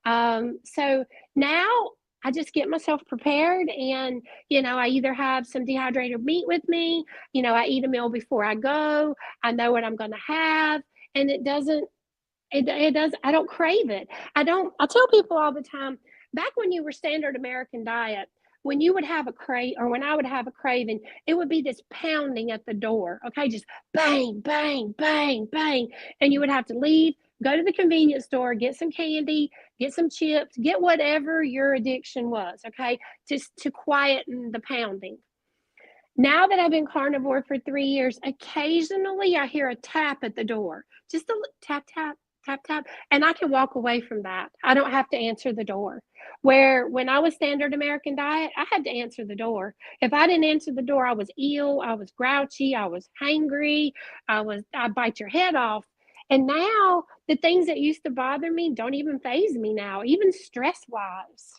[SPEAKER 4] So now I just get myself prepared, and, I either have some dehydrated meat with me, I eat a meal before I go. I know what I'm going to have. And it does, I don't crave it. I tell people all the time, back when you were standard American diet, when you would have a crave, or when I would have a craving, it would be this pounding at the door. Okay. Just bang, bang, bang, bang. And you would have to leave, go to the convenience store, get some candy, get some chips, get whatever your addiction was. Okay. Just to quieten the pounding. Now that I've been carnivore for 3 years, occasionally I hear a tap at the door, just a tap, tap, tap, tap, and I can walk away from that. I don't have to answer the door. Where when I was standard American diet, I had to answer the door. If I didn't answer the door, I was ill, I was grouchy, I was hangry, I'd bite your head off. And now the things that used to bother me don't even faze me now, even stress-wise.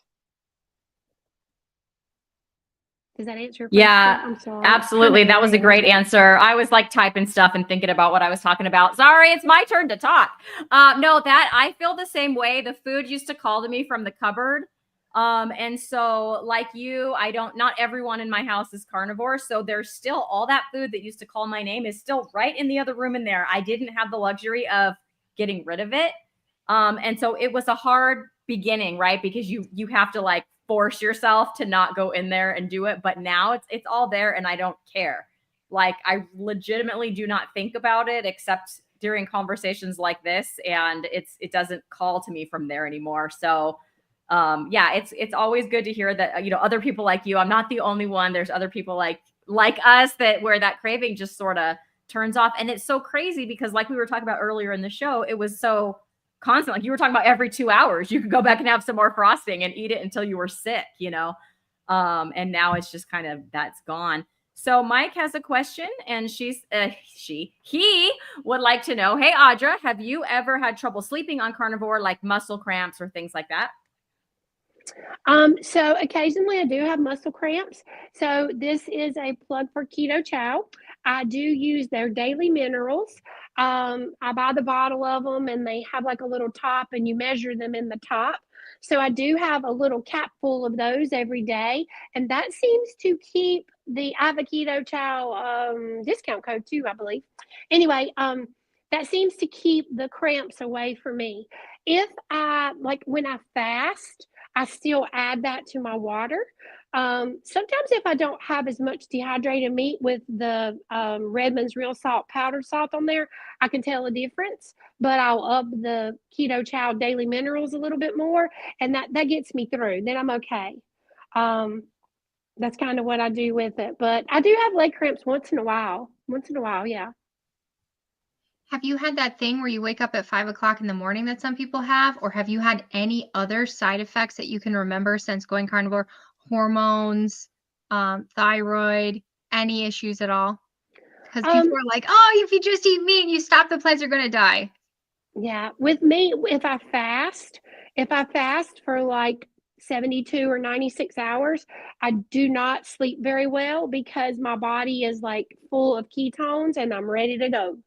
[SPEAKER 4] Does that answer your question?
[SPEAKER 2] Yeah,
[SPEAKER 4] I'm sorry.
[SPEAKER 2] absolutely. That was a great answer. I was like typing stuff and thinking about what I was talking about. Sorry, it's my turn to talk. No, that I feel the same way. The food used to call to me from the cupboard. And so like you, not everyone in my house is carnivore. So there's still all that food that used to call my name is still right in the other room in there. I didn't have the luxury of getting rid of it. And so it was a hard beginning, right? Because you have to like force yourself to not go in there and do it. But now it's all there and I don't care. Like I legitimately do not think about it except during conversations like this. And it doesn't call to me from there anymore. So yeah, it's always good to hear that, other people like you, I'm not the only one. There's other people like us that where that craving just sort of turns off. And it's so crazy because like we were talking about earlier in the show, it was so constant. Like you were talking about every 2 hours, you could go back and have some more frosting and eat it until you were sick, and now it's just kind of, that's gone. So Mike has a question and he would like to know, hey, Audra, have you ever had trouble sleeping on carnivore, like muscle cramps or things like that?
[SPEAKER 4] So occasionally I do have muscle cramps. So this is a plug for Keto Chow. I do use their daily minerals. I buy the bottle of them and they have like a little top and you measure them in the top. So I do have a little cap full of those every day. And that seems to keep I have a keto chow discount code too, I believe. Anyway, that seems to keep the cramps away for me. If I like when I fast, I still add that to my water. Sometimes if I don't have as much dehydrated meat with the Redmond's Real Salt powdered salt on there, I can tell a difference. But I'll up the keto chow daily minerals a little bit more, and that gets me through. Then I'm okay. That's kind of what I do with it. But I do have leg cramps once in a while. Once in a while, yeah.
[SPEAKER 5] Have you had that thing where you wake up at 5 o'clock in the morning that some people have? Or have you had any other side effects that you can remember since going carnivore? Hormones, thyroid, any issues at all? Because people are like, oh, if you just eat meat and you stop the plants, you're going to die.
[SPEAKER 4] Yeah. With me, if I fast for like 72 or 96 hours, I do not sleep very well because my body is like full of ketones and I'm ready to go.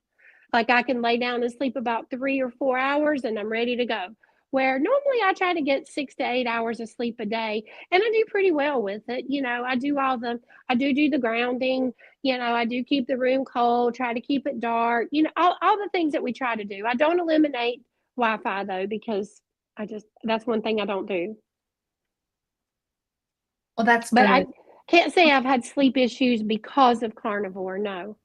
[SPEAKER 4] Like I can lay down and sleep about 3 or 4 hours and I'm ready to go. Where normally I try to get 6 to 8 hours of sleep a day, and I do pretty well with it. I do the grounding. I do keep the room cold, try to keep it dark. All the things that we try to do. I don't eliminate Wi-Fi though, because that's one thing I don't do.
[SPEAKER 1] Well, that's
[SPEAKER 4] But
[SPEAKER 1] good.
[SPEAKER 4] I can't say I've had sleep issues because of carnivore. No.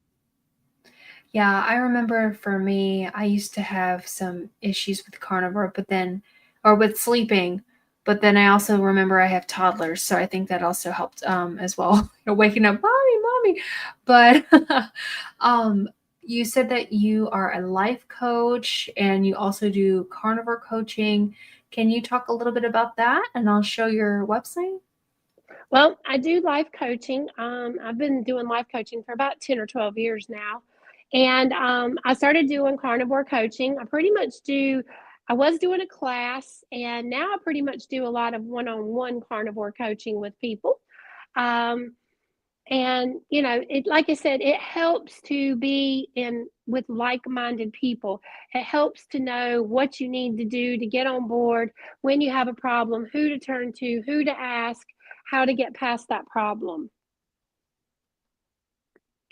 [SPEAKER 1] Yeah, I remember for me, I used to have some issues with carnivore, or with sleeping, but then I also remember I have toddlers, so I think that also helped as well. Waking up, mommy. But you said that you are a life coach and you also do carnivore coaching. Can you talk a little bit about that? And I'll show your website.
[SPEAKER 4] Well, I do life coaching. I've been doing life coaching for about 10 or 12 years now. And I started doing carnivore coaching. I was doing a class, and now I pretty much do a lot of one-on-one carnivore coaching with people. And like I said, it helps to be with like-minded people. It helps to know what you need to do to get on board when you have a problem, who to turn to, who to ask, how to get past that problem.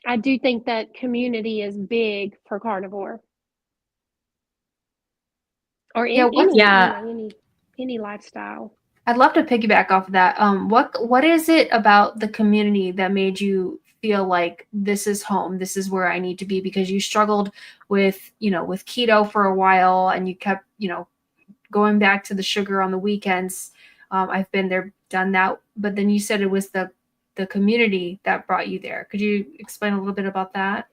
[SPEAKER 4] I do think that community is big for carnivore, or any lifestyle.
[SPEAKER 1] I'd love to piggyback off of that. What is it about the community that made you feel like this is home? This is where I need to be, because you struggled with keto for a while and you kept, going back to the sugar on the weekends. I've been there, done that. But then you said it was the community that brought you there. Could you explain a little bit about that?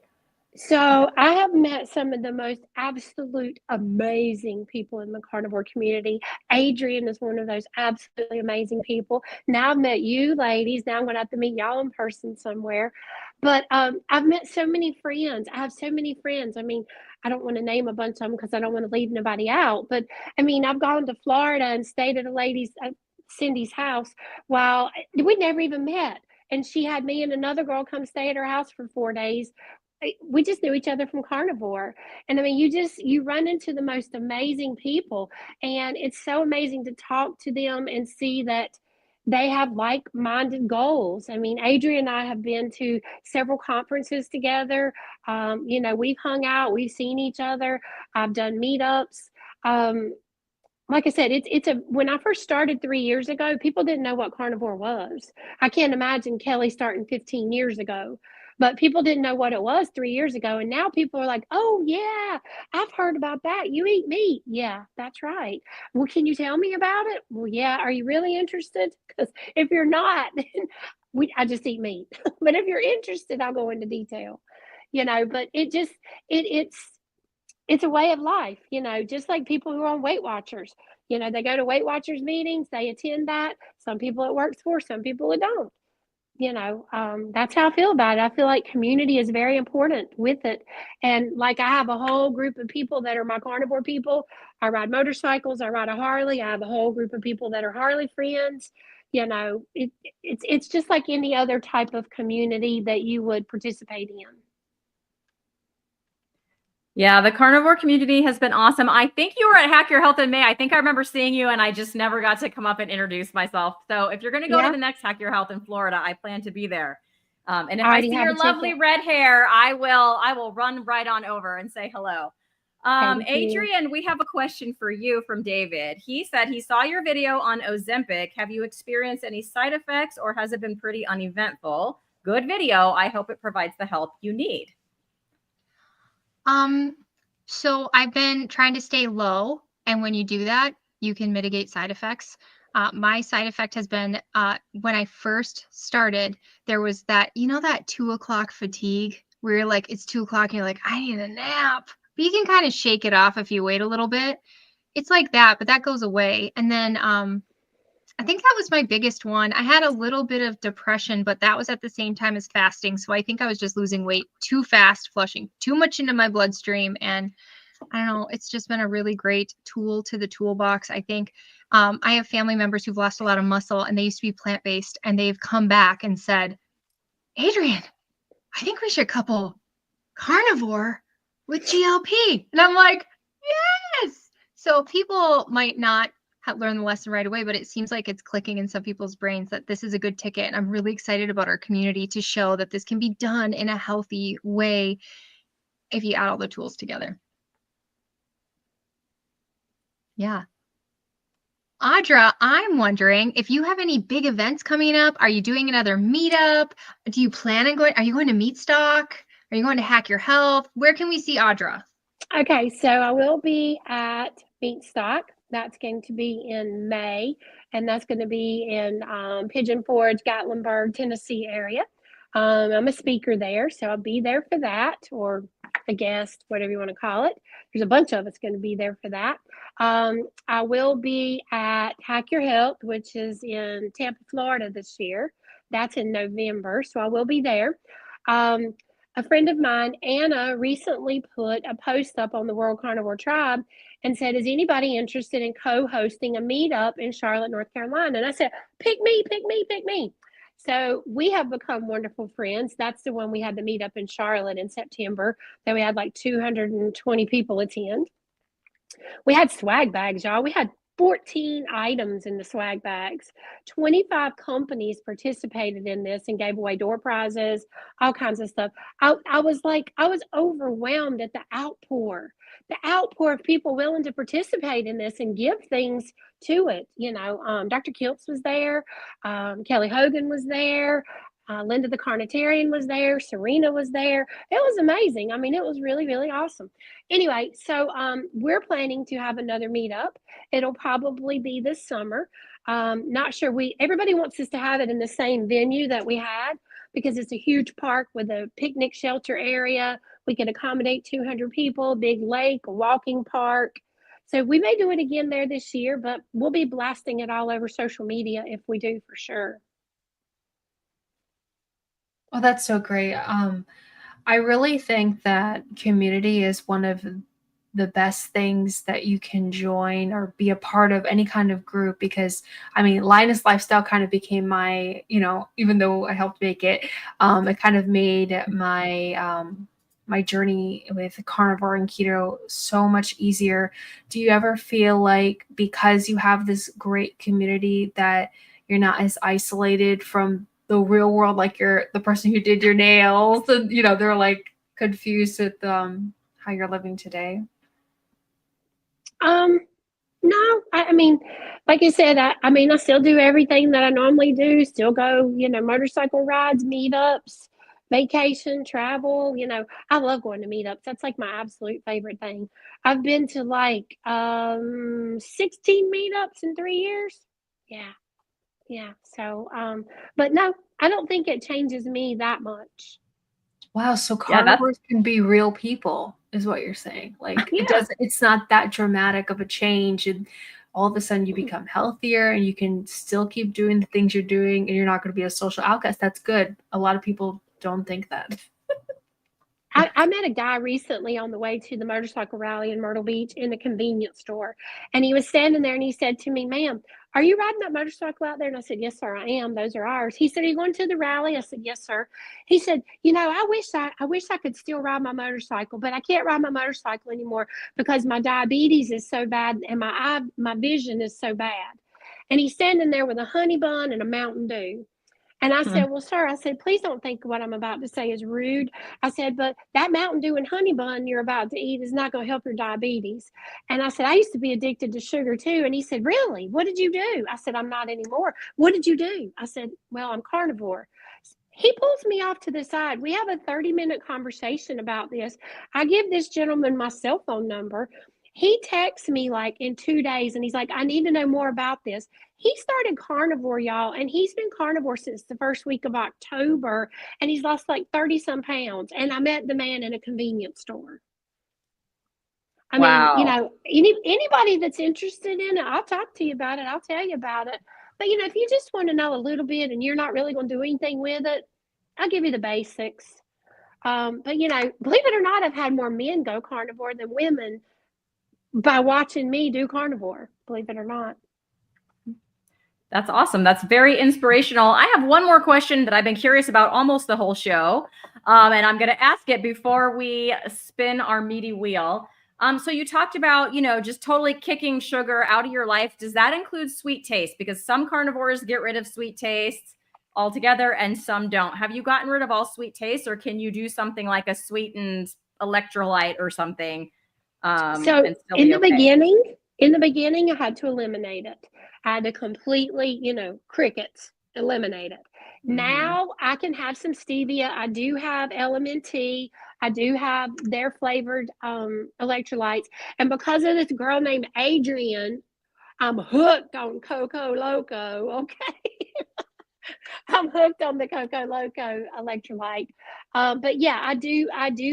[SPEAKER 4] So I have met some of the most absolute amazing people in the carnivore community. Adrian is one of those absolutely amazing people. Now I've met you ladies. Now I'm going to have to meet y'all in person somewhere. But I've met so many friends. I have so many friends. I mean, I don't want to name a bunch of them because I don't want to leave nobody out. But I mean, I've gone to Florida and stayed at a lady's, Cindy's house, while we never even met. And she had me and another girl come stay at her house for 4 days. We just knew each other from carnivore. And I mean, you run into the most amazing people, and it's so amazing to talk to them and see that they have like-minded goals. I mean, Adrian and I have been to several conferences together. We've hung out, we've seen each other. I've done meetups. Like I said, when I first started 3 years ago, people didn't know what carnivore was. I can't imagine Kelly starting 15 years ago, but people didn't know what it was 3 years ago. And now people are like, oh yeah, I've heard about that. You eat meat. Yeah, that's right. Well, can you tell me about it? Well, yeah. Are you really interested? Because if you're not, then I just eat meat. But if you're interested, I'll go into detail, but it's a way of life, just like people who are on Weight Watchers. They go to Weight Watchers meetings, they attend that. Some people it works for, some people it don't. That's how I feel about it. I feel like community is very important with it. And like I have a whole group of people that are my carnivore people. I ride motorcycles, I ride a Harley. I have a whole group of people that are Harley friends. It's just like any other type of community that you would participate in.
[SPEAKER 2] Yeah, the carnivore community has been awesome. I think you were at Hack Your Health in May. I think I remember seeing you, and I just never got to come up and introduce myself. So if you're going to go to the next Hack Your Health in Florida, I plan to be there. And if
[SPEAKER 4] I
[SPEAKER 2] I
[SPEAKER 4] already
[SPEAKER 2] see
[SPEAKER 4] have
[SPEAKER 2] your
[SPEAKER 4] a
[SPEAKER 2] lovely
[SPEAKER 4] ticket.
[SPEAKER 2] red hair, I will run right on over and say hello.
[SPEAKER 4] Thank you.
[SPEAKER 2] Adrian, we have a question for you from David. He said he saw your video on Ozempic. Have you experienced any side effects, or has it been pretty uneventful? Good video. I hope it provides the help you need.
[SPEAKER 5] So I've been trying to stay low, and when you do that, you can mitigate side effects. My side effect has been when I first started, there was that, that 2 o'clock fatigue where you're like, it's 2 o'clock and you're like, I need a nap. But you can kind of shake it off if you wait a little bit. It's like that, but that goes away. And then I think that was my biggest one. I had a little bit of depression, but that was at the same time as fasting. So I think I was just losing weight too fast, flushing too much into my bloodstream. And I don't know, it's just been a really great tool to the toolbox. I think I have family members who've lost a lot of muscle, and they used to be plant-based, and they've come back and said, Adrian, I think we should couple carnivore with GLP. And I'm like, yes. So people might not learn the lesson right away, but it seems like it's clicking in some people's brains that this is a good ticket. And I'm really excited about our community to show that this can be done in a healthy way if you add all the tools together. Yeah. Audra, I'm wondering if you have any big events coming up. Are you doing another meetup? Do you plan on going? Are you going to Meatstock? Are you going to Hack Your Health? Where can we see Audra?
[SPEAKER 4] Okay, so I will be at Beatstock. That's going to be in May, and that's going to be in Pigeon Forge, Gatlinburg, Tennessee area. I'm a speaker there, so I'll be there for that, or a guest, whatever you want to call it. There's a bunch of us going to be there for that. I will be at Hack Your Health, which is in Tampa, Florida this year. That's in November, so I will be there. A friend of mine, Anna, recently put a post up on the World Carnivore Tribe and said, is anybody interested in co-hosting a meetup in Charlotte, North Carolina? And I said, pick me, pick me, pick me. So we have become wonderful friends. That's the one we had the meetup in Charlotte in September that we had like 220 people attend. We had swag bags, y'all. We had 14 items in the swag bags. 25 companies participated in this and gave away door prizes, all kinds of stuff. I was overwhelmed at the outpour of people willing to participate in this and give things to it. Dr. Kiltz was there. Kelly Hogan was there. Linda the Carnitarian was there. Serena was there. It was amazing. I mean, it was really, really awesome. Anyway, so we're planning to have another meetup. It'll probably be this summer. Not sure. Everybody wants us to have it in the same venue that we had because it's a huge park with a picnic shelter area. We can accommodate 200 people, big lake, a walking park. So we may do it again there this year, but we'll be blasting it all over social media if we do, for sure.
[SPEAKER 1] Oh, that's so great. I really think that community is one of the best things that you can join or be a part of any kind of group, because I mean, Lioness Lifestyle kind of became my, even though I helped make it, it kind of made my, my journey with carnivore and keto so much easier. Do you ever feel like because you have this great community that you're not as isolated from the real world, like you're the person who did your nails and they're like confused with how you're living today?
[SPEAKER 4] No, I mean, like I said, I still do everything that I normally do, still go, motorcycle rides, meetups, vacation, travel, I love going to meetups. That's like my absolute favorite thing. I've been to like 16 meetups in 3 years. Yeah. So, but no, I don't think it changes me that much.
[SPEAKER 1] Wow. So carnivores can be real people is what you're saying. Like it's not that dramatic of a change. And all of a sudden you become healthier and you can still keep doing the things you're doing and you're not going to be a social outcast. That's good. A lot of people don't think that.
[SPEAKER 4] I met a guy recently on the way to the motorcycle rally in Myrtle Beach in the convenience store. And he was standing there and he said to me, ma'am, are you riding that motorcycle out there? And I said, yes, sir, I am. Those are ours. He said, are you going to the rally? I said, yes, sir. He said, I wish I could still ride my motorcycle, but I can't ride my motorcycle anymore because my diabetes is so bad and my vision is so bad. And he's standing there with a honey bun and a Mountain Dew. And I said, well, sir, I said, please don't think what I'm about to say is rude. I said, but that Mountain Dew and honey bun you're about to eat is not going to help your diabetes. And I said, I used to be addicted to sugar too. And he said, really? What did you do? I said, I'm not anymore. What did you do? I said, well, I'm carnivore. He pulls me off to the side. We have a 30-minute conversation about this. I give this gentleman my cell phone number. He texts me like in 2 days and he's like, I need to know more about this. He started carnivore, y'all, and he's been carnivore since the first week of October, and he's lost like 30 some pounds. And I met the man in a convenience store. I mean, you know, anybody that's interested in it, I'll talk to you about it. I'll tell you about it. But, you know, if you just want to know a little bit and you're not really going to do anything with it, I'll give you the basics. But, you know, believe it or not, I've had more men go carnivore than women by watching me do carnivore, believe it or not.
[SPEAKER 2] That's awesome. That's very inspirational. I have one more question that I've been curious about almost the whole show. And I'm going to ask it before we spin our meaty wheel. So you talked about, you know, just totally kicking sugar out of your life. Does that include sweet taste? Because some carnivores get rid of sweet tastes altogether and some don't. Have you gotten rid of all sweet taste, or can you do something like a sweetened electrolyte or something?
[SPEAKER 4] So in the beginning, I had to eliminate it. I had to completely, you know, crickets, eliminate it. Now I can have some stevia. I do have LMNT. I do have their flavored electrolytes. And because of this girl named Adrian, I'm hooked on Coco Loco, okay? I'm hooked on the Coco Loco electrolyte. But yeah, I do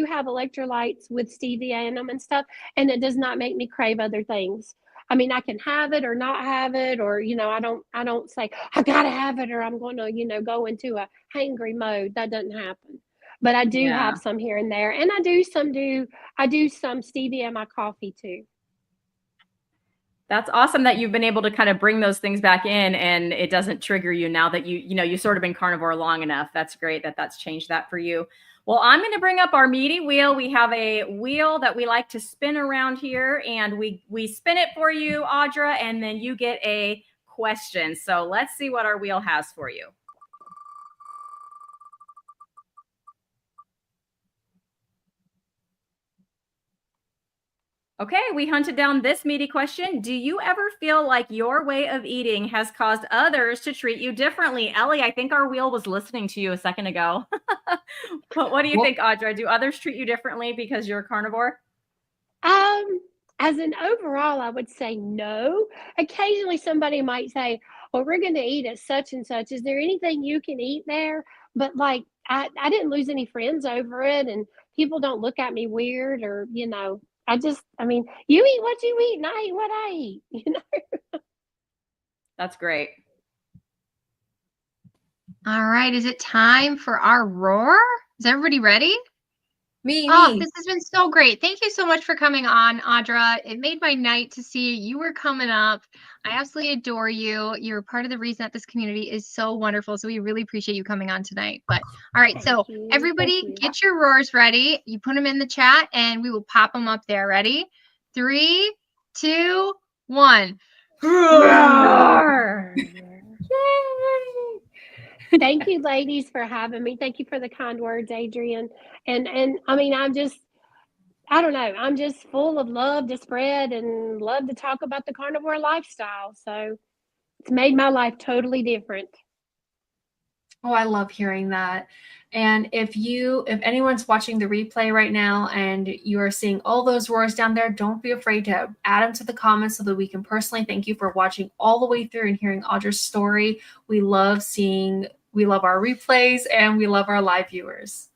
[SPEAKER 4] have electrolytes with stevia in them and stuff, and it does not make me crave other things. I mean, I can have it or not have it, or, you know, I don't say I gotta have it or I'm going to, you know, go into a hangry mode. That doesn't happen. But I do have some here and there, and I do some stevia in my coffee too.
[SPEAKER 2] That's awesome that you've been able to kind of bring those things back in and it doesn't trigger you now that you've sort of been carnivore long enough. That's great that that's changed that for you. Well, I'm going to bring up our meaty wheel. We have a wheel that we like to spin around here, and we spin it for you, Audra, and then you get a question. So let's see what our wheel has for you. Okay, we hunted down this meaty question. Do you ever feel like your way of eating has caused others to treat you differently? Ellie, I think our wheel was listening to you a second ago. But what do you think, Audra? Do others treat you differently because you're a carnivore?
[SPEAKER 4] As an overall, I would say no. Occasionally somebody might say, well, we're going to eat at such and such. Is there anything you can eat there? But like, I didn't lose any friends over it, and people don't look at me weird, or, you know, I mean, you eat what you eat and I eat what I eat, you know?
[SPEAKER 2] That's great.
[SPEAKER 5] All right. Is it time for our roar? Is everybody ready?
[SPEAKER 1] Me.
[SPEAKER 5] This has been so great. Thank you so much for coming on, Audra. It made my night to see you were coming up. I absolutely adore you. You're part of the reason that this community is so wonderful. So we really appreciate you coming on tonight. But all right, so everybody get your roars ready. You put them in the chat and we will pop them up there. Ready? 3, 2, 1.
[SPEAKER 4] Roar! Thank you, ladies, for having me. Thank you for the kind words, Adrian. And I mean, I don't know. I'm just full of love to spread and love to talk about the carnivore lifestyle. So it's made my life totally different.
[SPEAKER 1] Oh, I love hearing that. And if anyone's watching the replay right now and you are seeing all those roars down there, don't be afraid to add them to the comments so that we can personally thank you for watching all the way through and hearing Audra's story. We love our replays and we love our live viewers.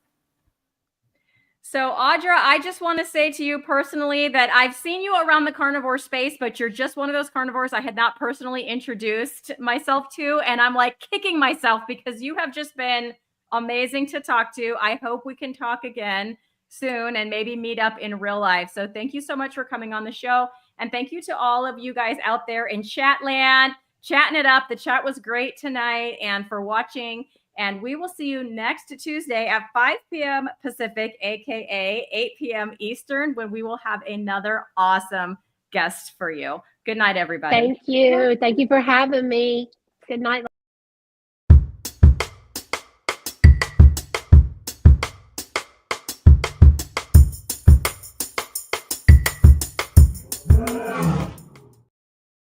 [SPEAKER 2] So Audra, I just want to say to you personally that I've seen you around the carnivore space, but you're just one of those carnivores I had not personally introduced myself to. And I'm like kicking myself because you have just been amazing to talk to. I hope we can talk again soon and maybe meet up in real life. So thank you so much for coming on the show. And thank you to all of you guys out there in chat land, chatting it up. The chat was great tonight, and for watching. And we will see you next Tuesday at 5 p.m. Pacific, aka 8 p.m. Eastern, when we will have another awesome guest for you. Good night, everybody.
[SPEAKER 4] Thank you. Thank you for having me. Good night.